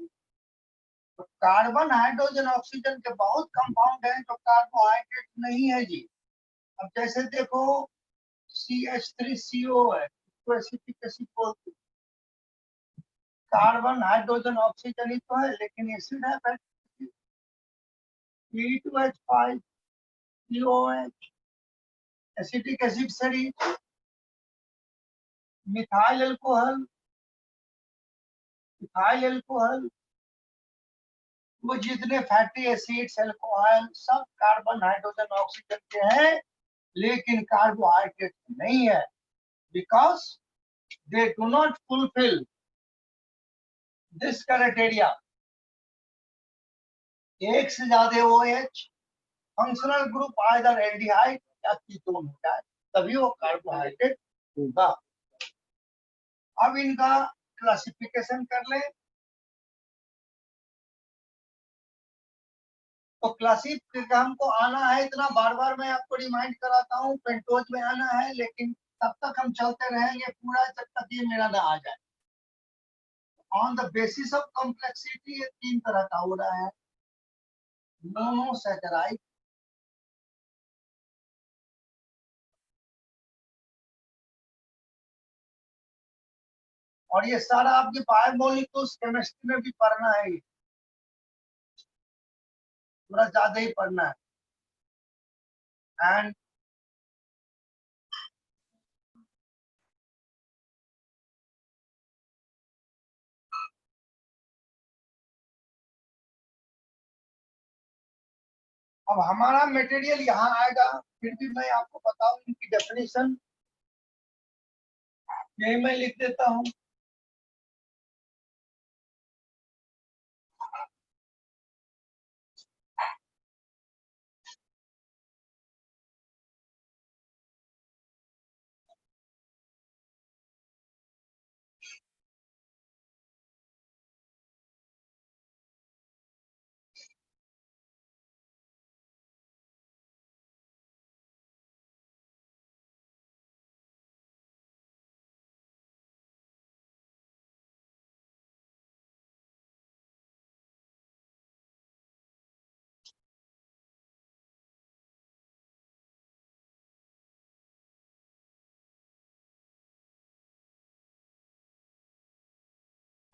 तो कार्बन, हाइड्रोजन, ऑक्सीजन के बहुत कंपाउंड हैं जो कार्बोहाइड्रेट नहीं है जी। अब जैसे देखो CH3CO है, इसको एसिटिक एसिड बोलते हैं। कार्बन, हाइड्रोजन, ऑक्सीजन ही तो है, लेकिन एसिड है C2H5COH, एसिटिक एसिड से मिथाइल अल्कोहल, इथाइल अल्कोहल, वो जितने फैटी एसिड्स, अल्कोहल, सब कार्बन, हाइड्रोजन, ऑक्सीजन के हैं, लेकिन कार्बोहाइड्रेट नहीं है, because they do not fulfil this criteria. एक से ज्यादा OH, functional group either aldehyde या कीटोन होता है, तभी वो कार्बोहाइड्रेट होगा। अब इनका क्लासिफिकेशन कर लें। तो क्लासिक हमको आना है, इतना बार बार मैं आपको रिमाइंड कराता हूँ, पेंटोज में आना है, लेकिन तब तक हम चलते रहेंगे पूरा जब तक ये मेरा ना आ जाए। On the basis of complexity ये 3 तरह का हो रहा है, मोनोसैकेराइड, और ये सारा आपकी बायोमोलिक्यूल्स केमिस्ट्री में भी पढ़ना है, थोड़ा ज्यादा ही पढ़ना है। and अब हमारा मटेरियल यहाँ आएगा, फिर भी मैं आपको बताऊं इनकी डेफिनेशन, यही मैं लिख देता हूँ।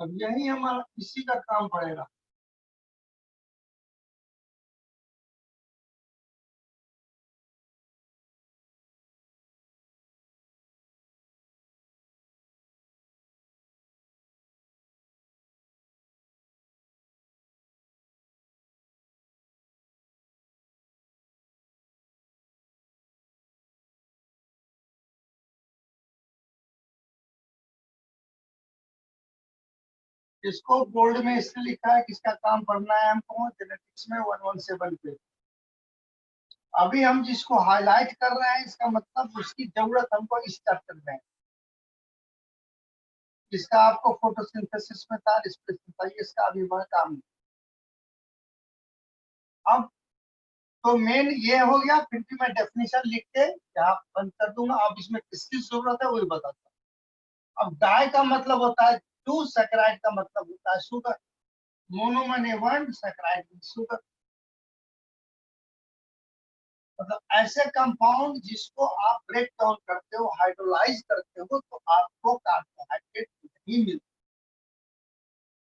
अब यही हमारा इसी का काम पड़ेगा। इसको बोल्ड में इसलिए लिखा है कि इसका काम पढ़ना है हमको जेनेटिक्स में 117 पे। अभी हम जिसको हाईलाइट कर रहे हैं इसका मतलब उसकी जरूरत हमको इस चैप्टर में है, जिसका आपको फोटोसिंथेसिस में था, रिस्पिरेशन था, इसका अभी वह काम नहीं। अब तो मेन ये हो गया, फिर भी मैं डेफिनेशन लिख के यहाँ बंद कर दूंगा। अब इसमें किसकी जरूरत है वही बताता हूँ। अब डाई का मतलब होता है टू, सैकराइड का मतलब होता है sugar, monomer one, saccharide sugar. मतलब ऐसे कंपाउंड जिसको आप ब्रेक डाउन करते हो, हाइड्रोलाइज करते हो, तो आपको कार्बोहाइड्रेट नहीं मिलता,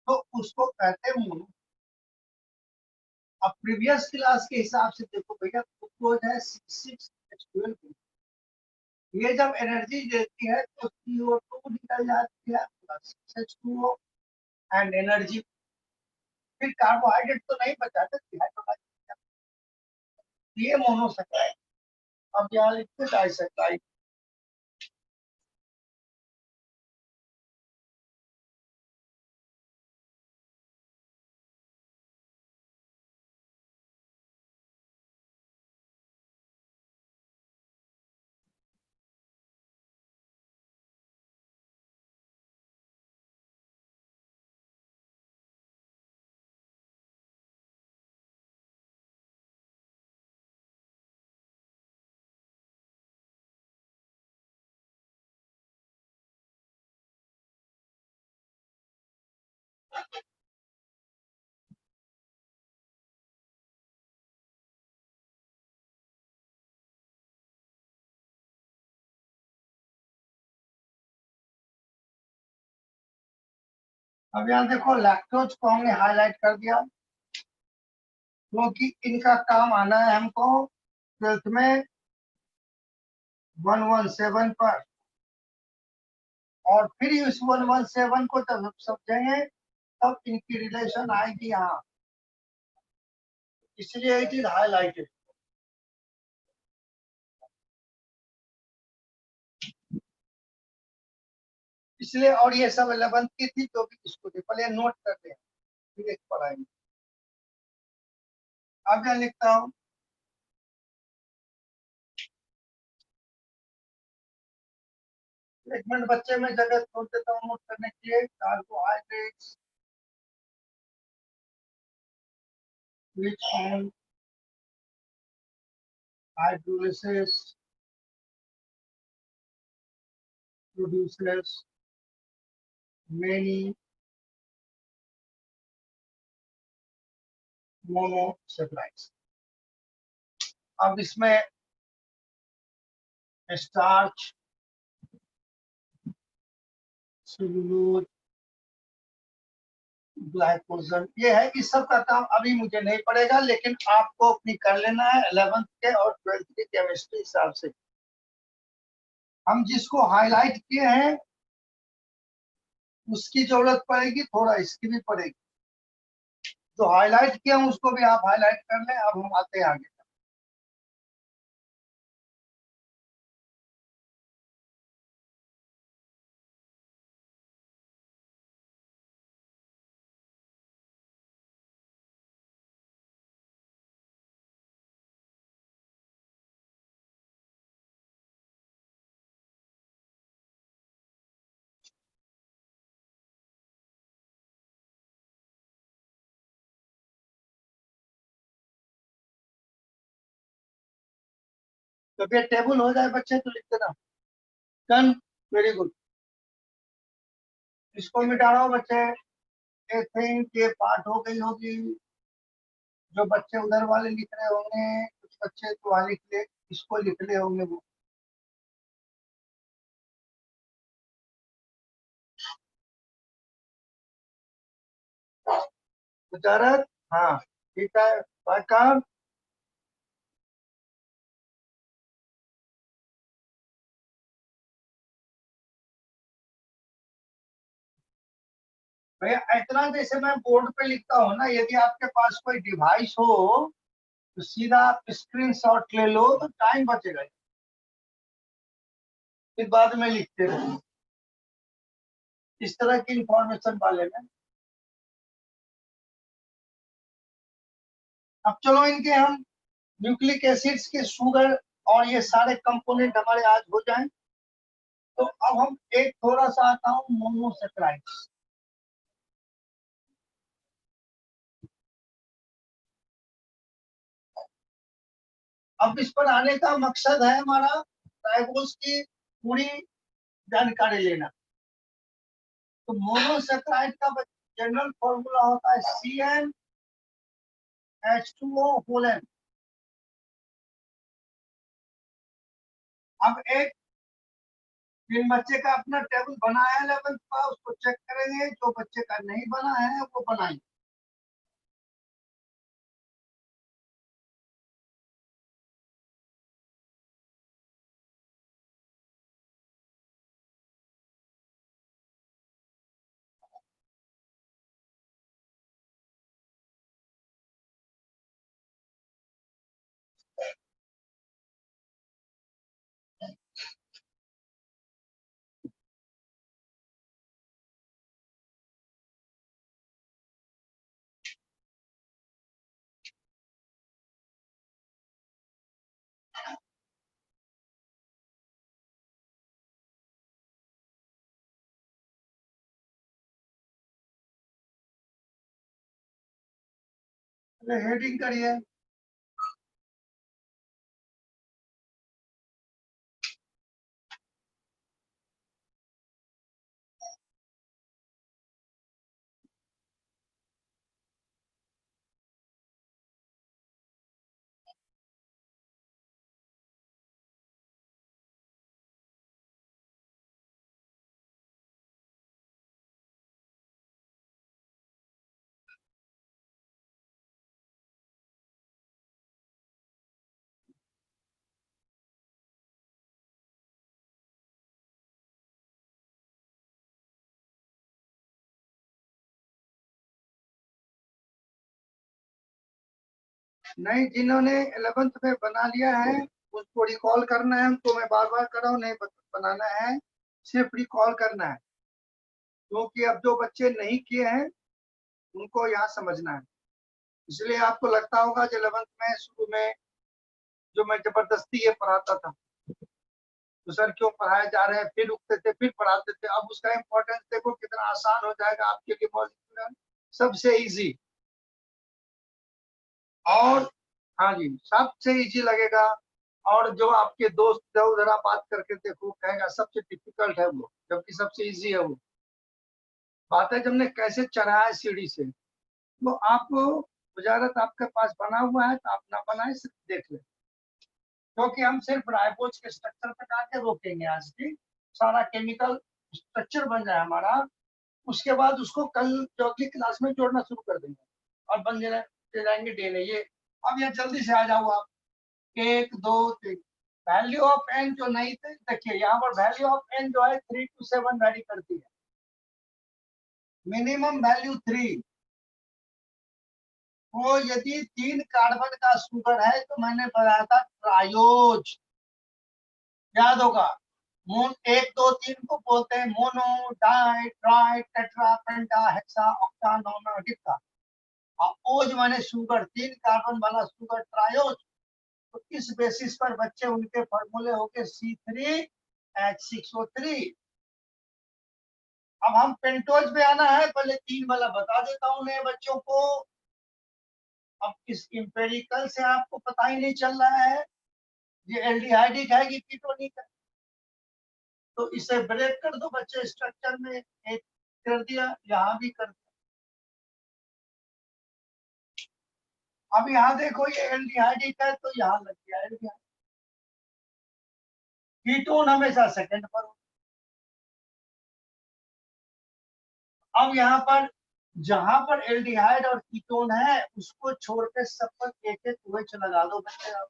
तो उसको कहते हैं मोनो। अब प्रीवियस क्लास के हिसाब से देखो भैया, ग्लूकोज है 6H12, ये जब एनर्जी देती है तो CO2 निकल जाती है प्लस 6H2O एंड एनर्जी, फिर कार्बोहाइड्रेट तो नहीं बचाता, ये मोनोसैकराइड। अब यहाँ लिखते डाइसैकराइड। अब यहाँ देखो लैक्टोज को हमने हाईलाइट कर दिया, क्योंकि इनका काम आना है हमको 12th में 117 पर, और फिर इस 117 को जब हम समझेंगे तब इनकी रिलेशन आएगी यहाँ, इसलिए इट इज हाईलाइटेड। इसलिए, और ये सब 11th की थी, जो भी इसको दे पहले नोट करते हैं फिर एक पढ़ाएंगे। अब मैं लिखता हूँ, एक मिनट बच्चे में जगह छोड़ देता हूँ नोट करने के लिए। Carbohydrates which on hydrolysis produces many monosaccharides। अब इसमें स्टार्च, सेलुलोज, ग्लाइकोजन, ये है। इस सब का काम अभी मुझे नहीं पड़ेगा, लेकिन आपको अपनी कर लेना है 11th के और 12th के केमिस्ट्री हिसाब से। हम जिसको हाईलाइट किए हैं उसकी जरूरत पड़ेगी, थोड़ा इसकी भी पड़ेगी। जो हाईलाइट किया हूं उसको भी आप हाईलाइट कर लें। अब हम आते हैं आगे। जब ये टेबल हो जाए बच्चे तो लिख देना। Done, very good. इसको मिटा रहा हूं बच्चे। आई थिंक ये पार्ट हो गई होगी। जो बच्चे उधर वाले लिख रहे होंगे, कुछ बच्चे तो वहां लिख ले, इसको लिख ले होंगे वो। गुजारत, हाँ ठीक है। काम भैया इतना, जैसे मैं बोर्ड पे लिखता हूँ ना, यदि आपके पास कोई डिवाइस हो तो सीधा आप स्क्रीन शॉट ले लो तो टाइम बचेगा। फिर बाद में लिखते रहो। इस तरह की इंफॉर्मेशन वाले में। अब चलो इनके हम न्यूक्लिक एसिड्स के शुगर और ये सारे कंपोनेंट हमारे आज हो जाएं। तो अब हम एक थोड़ा सा आता हूँ मोनोसेक्राइड्स। अब इस पर आने का मकसद है हमारा राइबोस की पूरी जानकारी लेना। तो मोनोसेक्राइड का जनरल फॉर्मूला होता है CnH2O होल एन। अब एक जिन बच्चे का अपना टेबल बना है 11th का, उसको चेक करेंगे। जो बच्चे का नहीं बना है वो बनाएंगे। हेडिंग करिए। नहीं, जिन्होंने 11th में बना लिया है उसको रिकॉल करना है। हमको मैं बार बार कर रहा हूँ, नहीं बनाना है, सिर्फ रिकॉल करना है। क्योंकि अब जो बच्चे नहीं किए हैं उनको यहाँ समझना है। इसलिए आपको लगता होगा कि 11th में शुरू में जो मैं जबरदस्ती ये पढ़ाता था तो सर क्यों पढ़ाए जा रहे हैं, फिर रुकते थे फिर पढ़ाते थे। अब उसका इम्पोर्टेंस देखो कितना आसान हो जाएगा आपके लिए। मॉलिक्यूलर सबसे इजी, और हाँ जी सबसे इजी लगेगा। और जो आपके दोस्त जो जरा बात करके देखो कहेगा सबसे डिफिकल्ट है वो, जबकि सबसे इजी है वो। बात है जब हमने कैसे चढ़ा है सीढ़ी से। तो आप वजारत आपके पास बना हुआ है तो आप ना बनाए, सिर्फ देख ले। क्योंकि हम सिर्फ राइबोज के स्ट्रक्चर पे आके रोकेंगे। आज की सारा केमिकल स्ट्रक्चर बन जाए हमारा, उसके बाद उसको कल जो अगली क्लास में जोड़ना शुरू कर देंगे और बन जाएंगे DNA। ये अब यहाँ जल्दी से आ जाओ आप, 1 2 3। वैल्यू ऑफ n जो नहीं थे, देखिए यहाँ पर वैल्यू ऑफ n जो है 3 to 7 वैरी करती है। Minimum value 3। वो यदि 3 कार्बन का शुगर है तो मैंने बताया था ट्रायोज, याद होगा। मोन 1 2 3 को बोलते हैं मोनो, डाई, ट्राई, टेट्रा, पेंटा, हेक्सा, ऑक्टा, नोना, डिक्टा। और ओज माने शुगर, 3 कार्बन वाला शुगर ट्रायोज। तो इस बेसिस पर बच्चे उनके फॉर्मूले हो गए C3H6O3। अब हम पेंटोज पे आना है, पहले 3 वाला बता देता हूँ नए बच्चों को। अब इस इंपेरिकल से आपको पता ही नहीं चल रहा है ये एल्डिहाइडिक है कि कीटोनिक है। तो इसे ब्रेक कर दो बच्चे, स्ट्रक्चर में एक कर दिया, यहाँ भी कर दिया। अब यहाँ देखो ये एल्डिहाइडिक है तो यहाँ लग गया एल्डिहाइड। कीटोन हमेशा सेकंड पर हो। अब यहाँ पर जहां पर एल्डिहाइड और कीटोन है उसको छोड़ के सब पर एक एक OH लगा दो बच्चे आप।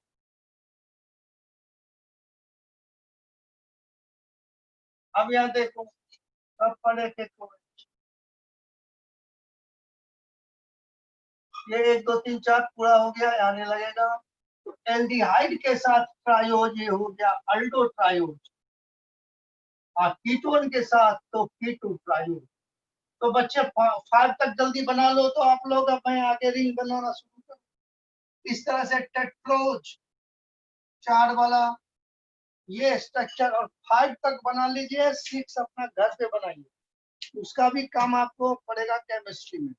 अब यहाँ देखो सब पर एक एक OH। ये 1 2 3 4 पूरा हो गया, आने लगेगा। तो एल्डिहाइड के साथ ट्रायोज ये हो गया अल्डो ट्रायोज, और कीटोन के साथ तो कीटो ट्रायोज। तो बच्चे 5 तक जल्दी बना लो तो आप लोग। अब मैं आगे रिंग बनाना शुरू करूँ। इस तरह से टेट्रोज 4 वाला ये स्ट्रक्चर, और 5 तक बना लीजिए। 6 अपना घर पे बनाइए, उसका भी काम आपको पड़ेगा केमिस्ट्री में।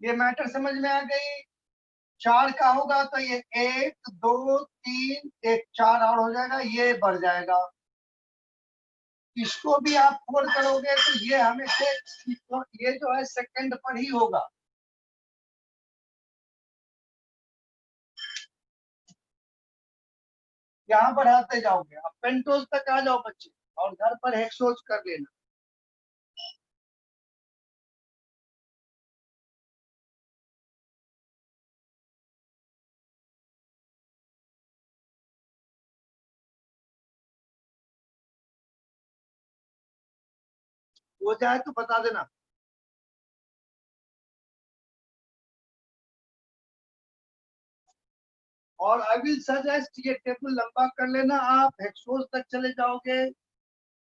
ये मैटर समझ में आ गई। 4 का होगा तो ये 1 2 3 1 4 और हो जाएगा, ये बढ़ जाएगा। इसको भी आप 4 करोगे तो ये हमेशा ये जो है सेकंड पर ही होगा। यहाँ बढ़ाते जाओगे, अब पेंटोज तक आ जाओ बच्चे, और घर पर हेक्सोज कर लेना। हो जाए तो बता देना। और आई विल सजेस्ट ये टेबल लंबा कर लेना, आप हेक्सोज तक चले जाओगे।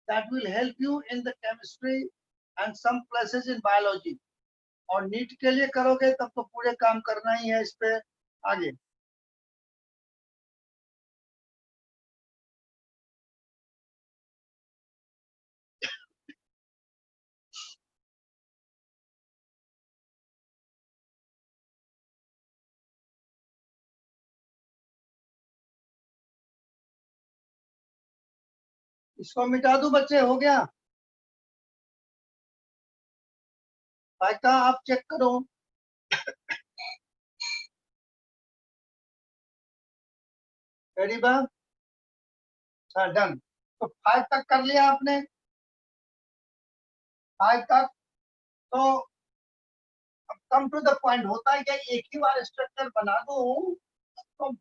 That will help you in the chemistry and some places in biology. और नीट के लिए करोगे तब तो पूरे काम करना ही है इस पे आगे। इसको मिटा दूं बच्चे, हो गया। फायदा आप चेक करो। रेडी बा, डन। तो 5 तक कर लिया आपने, 5 तक। तो अब कम टू द पॉइंट, होता है क्या, एक ही बार स्ट्रक्चर बना दो तो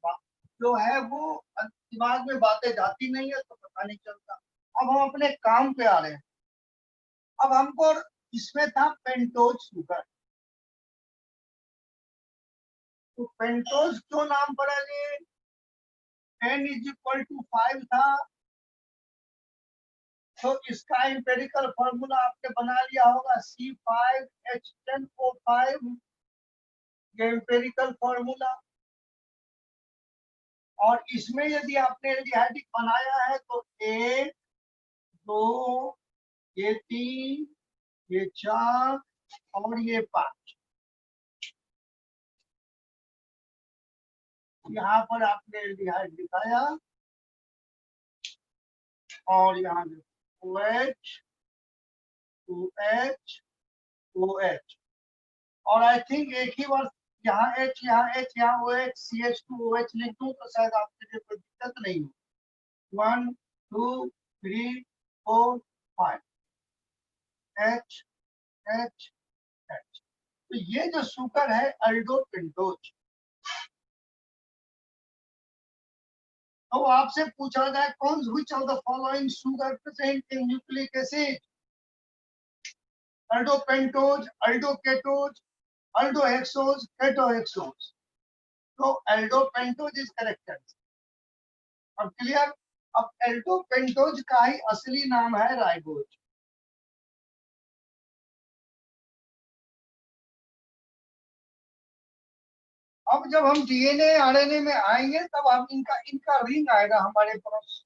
जो है वो दिमाग में बातें जाती नहीं है तो पता नहीं चलता। अब हम अपने काम पे आ रहे हैं। अब हमको इसमें था पेंटोज शुगर। तो पेंटोज क्यों नाम पड़ा जी? n = 5 था, तो इसका एम्पेरिकल फॉर्मूला आपने बना लिया होगा C5H10O5, ये एम्पेरिकल फॉर्मूला। और इसमें यदि आपने एल्डिहाइड बनाया है तो 1 2 ये 3 ये 4 और ये 5। यहाँ पर आपने एल्डिहाइड दिखाया, और यहाँ OH 2H OH। और आई थिंक एक ही बार यहाँ H यहाँ H यहाँ OH CH2OH लिख दूं तो शायद आपके लिए कोई दिक्कत नहीं हो। 1 2, 3, 4, 5, H, H, H। तो ये जो शुगर है अल्डोपेंटोज। तो आपसे पूछा जाए कौन which of the following sugar present in nucleic acid? अल्डोपेंटोज, अल्डोकेटोज, अल्डोहेक्सोज, केटोहेक्सोज। तो अल्डोपेंटोज इज करेक्ट। अब क्लियर। अब अल्डोपेंटोज का ही असली नाम है राइबोज। अब जब हम डीएनए आरएनए में आएंगे तब हम इनका इनका रिंग आएगा हमारे पास।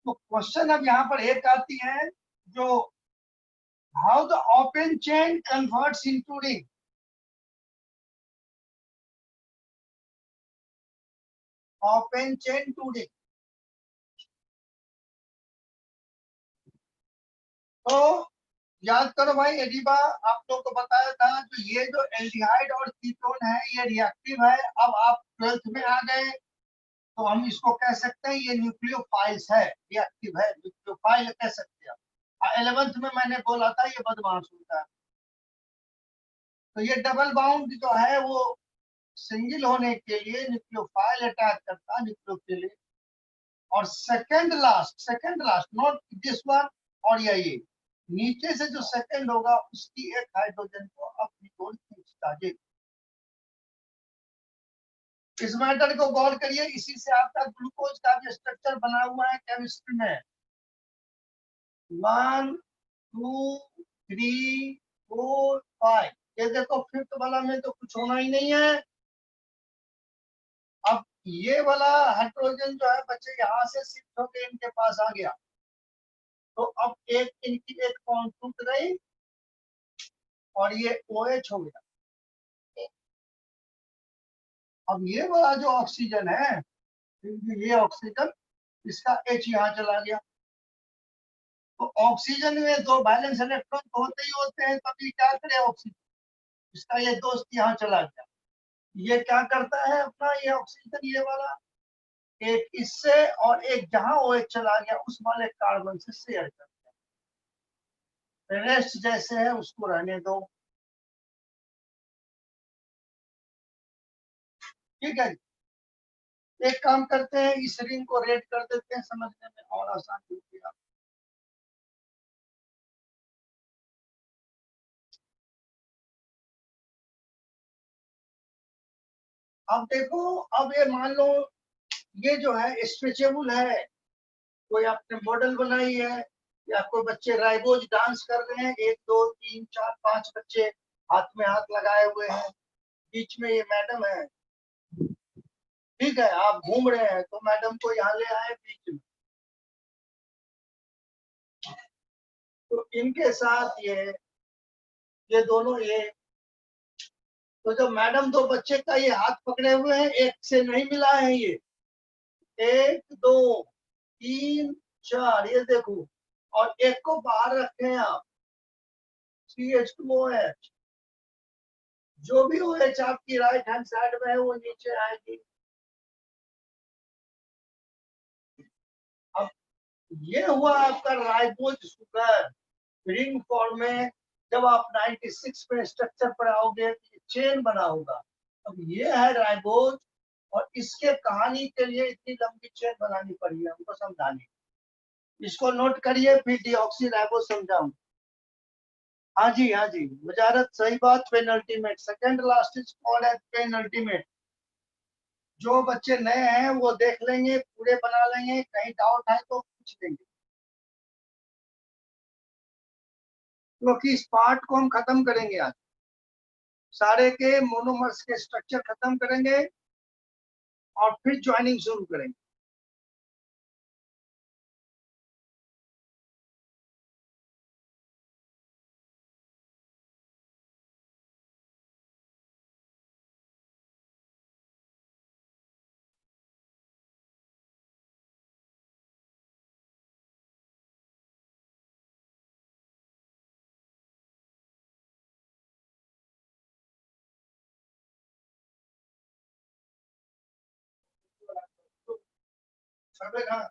तो क्वेश्चन अब यहाँ पर एक आती है जो how the open chain converts into ring. Open chain to ring. तो याद करो भाई, एडिबा आप लोग को बताया था जो ये जो एल्डिहाइड और कीटोन है ये रिएक्टिव है। अब आप 12th में आ गए तो हम इसको कह सकते हैं ये न्यूक्लियोफाइल्स है, रिएक्टिव है, न्यूक्लियोफाइल कह सकते हैं। 11th में मैंने बोला था ये बदमाश होता है। तो ये डबल बाउंड जो है वो सिंगल होने के लिए न्यूक्लियोफाइल अटैक करता है न्यूक्लियोफिल। और second last not this one. और ये नीचे से जो सेकंड होगा उसकी एक हाइड्रोजन को अपनी ओर खींचता है। इस मैटर को गौर करिए, इसी से आपका ग्लूकोज का भी स्ट्रक्चर बना हुआ है केमिस्ट्री में। 1, 2, 3, 4, 5। ये देखो फिफ्थ वाला में तो कुछ होना ही नहीं है। अब ये वाला हाइड्रोजन जो है बच्चे यहाँ से शिफ्ट होकर इनके पास आ गया। तो अब एक इनकी एक बॉन्ड टूट गई और ये OH हो गया। अब ये वाला जो ऑक्सीजन है, ये ऑक्सीजन इसका H यहाँ चला गया। तो ऑक्सीजन में दो बैलेंस इलेक्ट्रॉन तो होते ही होते हैं, तभी क्या करे ऑक्सीजन, इसका ये दोस्त यहाँ चला गया। ये क्या करता है अपना ये ऑक्सीजन ये वाला एक इससे और एक जहां OH चला गया उस वाले कार्बन से शेयर करता है। रेस्ट जैसे है उसको रहने दो। ठीक है, एक काम करते हैं इस रिंग को रेड कर देते हैं, समझने में और आसान हो गया। अब देखो, अब ये मान लो ये जो है स्ट्रेचेबल है। कोई आपने मॉडल बनाई है या कोई बच्चे राइबोज डांस कर रहे हैं, 1, 2, 3, 4, 5 बच्चे हाथ में हाथ लगाए हुए हैं, बीच में ये मैडम है। ठीक है, आप घूम रहे हैं तो मैडम को यहाँ ले आए बीच में। तो इनके साथ ये दोनों ये। तो जब मैडम दो बच्चे का ये हाथ पकड़े हुए हैं, एक से नहीं मिला है ये, 1, 2, 3, 4 ये देखो, और एक को बाहर रखे हैं आप, CH2OH। जो भी OH आपकी राइट हैंड साइड में है वो नीचे आएगी। अब ये हुआ आपका राइबोज शुगर रिंग फॉर्म में। जब आप 96 में स्ट्रक्चर पर आओगे तो चेन बना होगा। अब ये है राइबोज और इसके कहानी के लिए इतनी लंबी चेन बनानी पड़ी है हमको समझाने। इसको नोट करिए, फिर डीऑक्सी राइबोज समझाऊं। हाँ जी, हाँ जी, वजारत सही बात। Penultimate second last is called as penultimate. जो बच्चे नए हैं वो देख लेंगे, पूरे बना लेंगे, कहीं डाउट है तो पूछ लेंगे। क्योंकि इस पार्ट को हम खत्म करेंगे आज, सारे के मोनोमर्स के स्ट्रक्चर खत्म करेंगे और फिर ज्वाइनिंग शुरू करेंगे। अबे हाँ,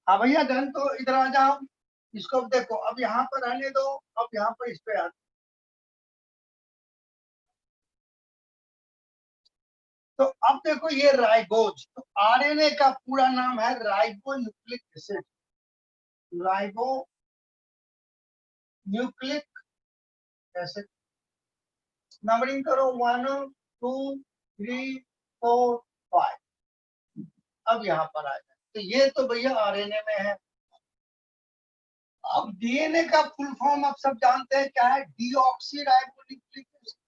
हाँ भैया डन। तो इधर आ जाओ, इसको देखो, अब यहाँ पर रहने दो, अब यहाँ पर इस पे आ। तो अब देखो ये राइबोज, तो आरएनए का पूरा नाम है ribo nucleic acid. Ribo nucleic acid. Numbering करो 1 2 3 4 5। अब यहाँ पर आ जाए, तो ये तो भैया आरएनए में है। अब डीएनए का फुल फॉर्म आप सब जानते हैं क्या है, डीऑक्सी राइबो न्यूक्लिक एसिड।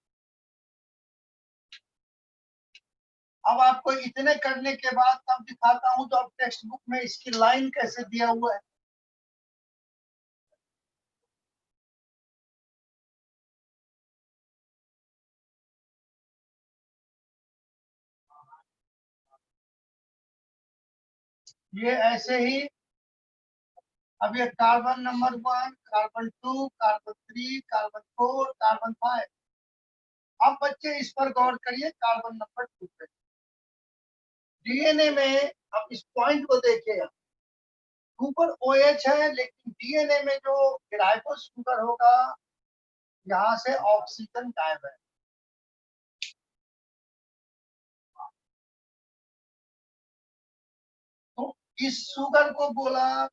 अब आपको इतने करने के बाद तब दिखाता हूं, तो अब टेक्स्ट बुक में इसकी लाइन कैसे दिया हुआ है। ये ऐसे ही, अब ये carbon number 1, carbon 2, carbon 3, carbon 4, carbon 5। अब बच्चे इस पर गौर करिए, कार्बन नंबर 2 पे डीएनए में, अब इस पॉइंट को देखिए, ऊपर OH है, लेकिन डीएनए में जो राइबोस शुगर होगा, यहाँ से ऑक्सीजन गायब है। तो इस शुगर को बोला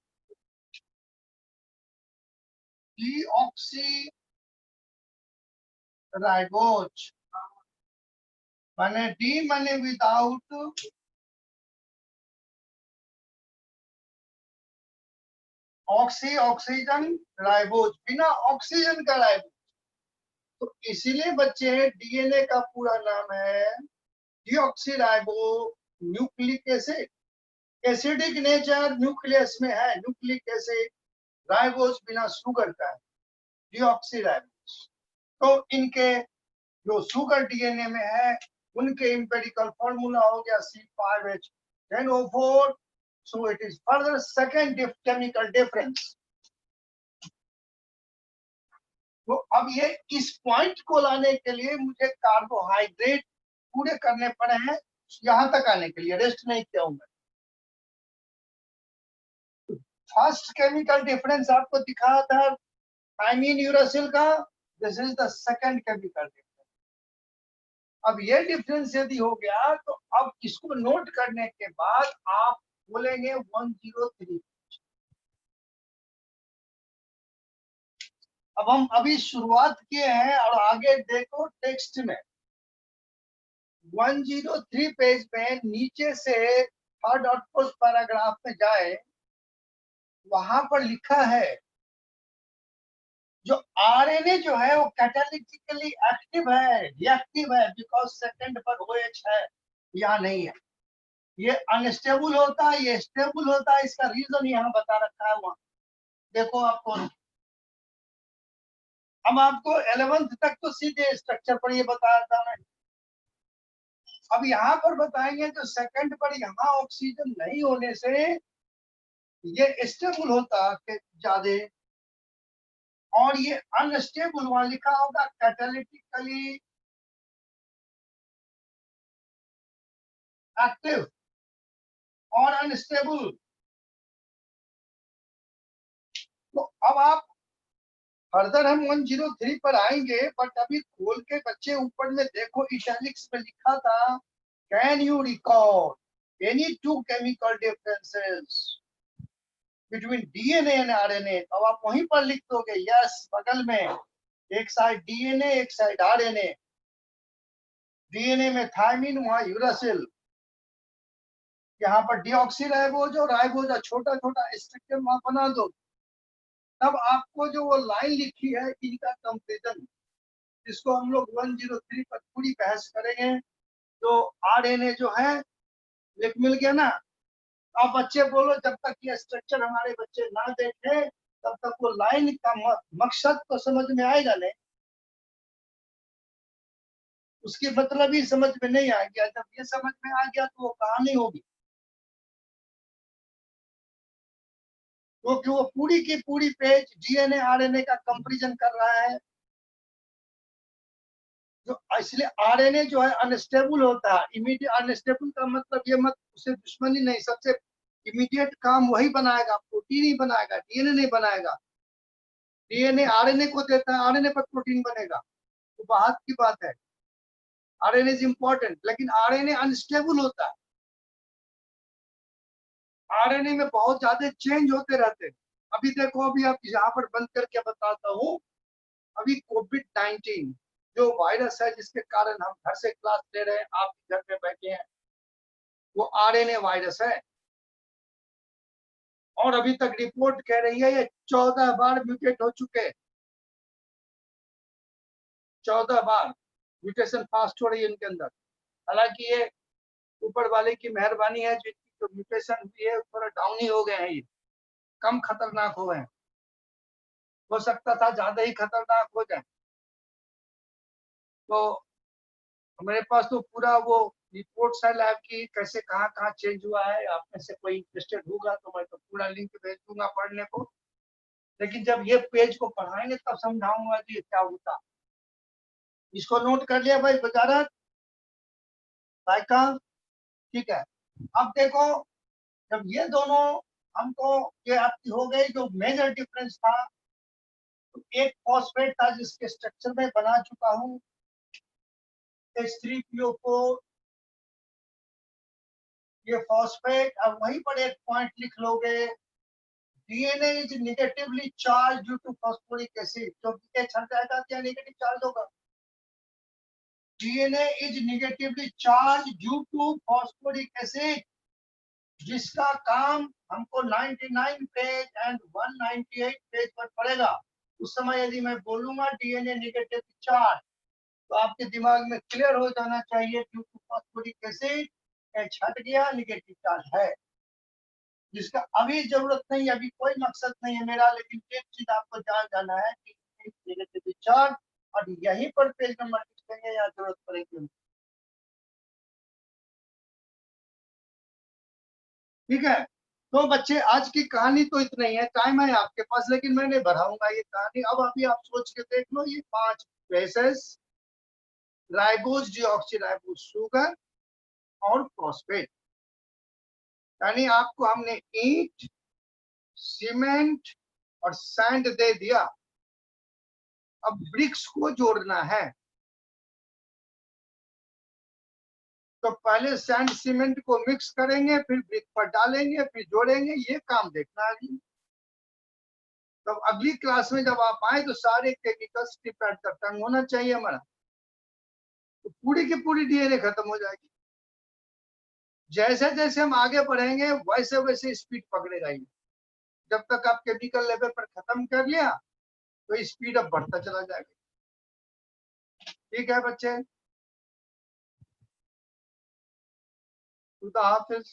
डीऑक्सी राइबोज। माने डी माने विदाउट, ऑक्सी ऑक्सीजन, राइबोज बिना ऑक्सीजन का राइबोज। तो इसीलिए बच्चे डीएनए का पूरा नाम है deoxy ribo nucleic acid. Acidic nature nucleus में है, न्यूक्लिक एसिड। राइबोज बिना शुगर का है, डीऑक्सी राइबोज। तो इनके जो शुगर डीएनए में है, उनके इंपेरिकल फॉर्मूला हो गया C5H10O4। So it is further second chemical difference. तो अब ये इस पॉइंट को लाने के लिए मुझे कार्बोहाइड्रेट पूरे करने पड़े हैं, यहां तक आने के लिए रेस्ट नहीं किया हूं मैं। फर्स्ट केमिकल डिफरेंस आपको दिखाया था थायमीन यूरासिल का, this is the second chemical difference. अब ये डिफरेंस यदि हो गया, तो अब इसको नोट करने के बाद आप बोलेंगे 103। अब हम अभी शुरुआत किए हैं, और आगे देखो टेक्स्ट में 103 पेज में नीचे से थर्ड और फोर्थ पैराग्राफ में जाए, वहां पर लिखा है जो आरएनए जो है वो कैटालिटिकली एक्टिव है, रिएक्टिव है, बिकॉज सेकंड पर OH है, यहाँ नहीं है। ये अनस्टेबल होता है, ये स्टेबल होता है, इसका रीजन यहाँ बता रखा है वहां। देखो आपको, हम आपको 11th तक तो सीधे स्ट्रक्चर पर ये बताया था मैं। अब यहाँ पर बताएंगे जो सेकंड पर यहाँ ऑक्सीजन नहीं होने से ये स्टेबल होता है ज्यादा, और ये अनस्टेबल वहां लिखा होगा कैटालिटिकली एक्टिव और अनस्टेबल। तो अब आप फर्दर हम 103 पर आएंगे, बट अभी खोल के बच्चे ऊपर में देखो, इटैलिक्स में लिखा था can you recall any two chemical differences between DNA and RNA. अब आप वहीं पर लिख दोगे यस, बगल में एक साइड डीएनए एक साइड आरएनए। डीएनए में थायमीन, वहां यूरासिल, यहाँ पर डीऑक्सी राइबोज और राइबोज, छोटा छोटा स्ट्रक्चर वहां बना दो। तब आपको जो वो लाइन लिखी है इनका कंपेरिजन, इसको हम लोग 103 पर पूरी बहस करेंगे। तो आरएनए जो है लिख मिल गया ना। अब बच्चे बोलो, जब तक ये स्ट्रक्चर हमारे बच्चे ना देखे, तब तक वो लाइन का मकसद तो समझ में आएगा नहीं, उसकी मतलब ही समझ में नहीं आ गया। जब ये समझ में आ गया तो वो कहानी होगी, क्योंकि वो पूरी की पूरी पेज डीएनए आरएनए का कंपैरिजन कर रहा है। जो इसलिए आरएनए जो है अनस्टेबल होता है। इमीडिएट अनस्टेबल का मतलब ये मत उसे दुश्मनी नहीं, सबसे इमीडिएट काम वही बनाएगा, प्रोटीन ही बनाएगा, डीएनए नहीं बनाएगा। डीएनए आरएनए को देता है, आरएनए पर प्रोटीन बनेगा, तो बात की बात है। आरएनए इज इंपॉर्टेंट, लेकिन आरएनए अनस्टेबल होता है। आरएनए में बहुत ज्यादा चेंज होते रहते हैं। अभी देखो, अभी आप यहाँ पर बंद करके बताता हूँ। अभी कोविड-19 जो वायरस है, जिसके कारण हम घर से क्लास ले रहे हैं, आप घर में बैठे हैं, वो आरएनए वायरस है। और अभी तक रिपोर्ट कह रही है ये 14 बार म्यूटेट हो चुके, 14 बार म्यूटेशन फास्ट हो रही है इनके अंदर। हालांकि ये ऊपर वाले की मेहरबानी है, जो म्यूटेशन हुई है थोड़ा डाउन ही हो गए हैं, ये कम खतरनाक हो गए हैं। हो सकता था ज्यादा ही खतरनाक हो जाए। तो हमारे पास तो पूरा वो रिपोर्ट्स है लैब की, कैसे कहाँ कहाँ चेंज हुआ है। आप में से कोई इंटरेस्टेड होगा तो मैं तो पूरा लिंक भेज दूंगा पढ़ने को, लेकिन जब ये पेज को पढ़ाएंगे तब समझाऊंगा कि क्या होता। इसको नोट कर लिया भाई वजारत का, ठीक है। अब देखो, जब ये दोनों हमको, ये आपकी हो गई जो मेजर डिफरेंस था। तो एक फॉस्फेट था जिसके स्ट्रक्चर में बना चुका हूँ H3PO4, ये फॉस्फेट। अब वहीं पर एक पॉइंट लिख लोगे, DNA is negatively charge due to phosphoric acid. क्योंकि H हट जाएगा क्या नेगेटिव चार्ज होगा। DNA is negatively charge due to phosphoric acid, जिसका काम हमको 99 पेज एंड 198 पेज पर पड़ेगा। उस समय यदि मैं बोलूंगा डीएनए नेगेटिव चार्ज, तो आपके दिमाग में क्लियर हो जाना चाहिए due to phosphoric acid, H हट गया, नेगेटिव चार्ज है। जिसका अभी जरूरत नहीं, अभी कोई मकसद नहीं है मेरा, लेकिन एक चीज आपको जान जाना है कि नेगेटिव चार्ज, और यहीं पर पेज नंबर लिखेंगे या जरूरत पड़ेगी। ठीक है। तो बच्चे, आज की कहानी तो इतना ही है, टाइम है आपके पास, लेकिन मैं नहीं बढ़ाऊंगा ये कहानी। अब अभी आप सोच के देख लो, ये 5 बेसेस, राइबोज, डीऑक्सीराइबोज शुगर और फॉस्फेट, यानी आपको हमने ईंट, सीमेंट और सैंड दे दिया। अब ब्रिक्स को जोड़ना है, तो पहले सैंड सीमेंट को मिक्स करेंगे, फिर ब्रिक पर डालेंगे, फिर जोड़ेंगे। ये काम देखना है। तो अगली क्लास में जब आप आए तो सारे chemicals tip at the tongue होना चाहिए हमारा, तो पूरी की पूरी डीएनए खत्म हो जाएगी। जैसे जैसे हम आगे बढ़ेंगे वैसे वैसे स्पीड पकड़ेगा ये। जब तक आप केमिकल लेवल पर खत्म कर लिया तो स्पीड अब बढ़ता चला जाएगा। ठीक है बच्चे, खुदा हाफिज।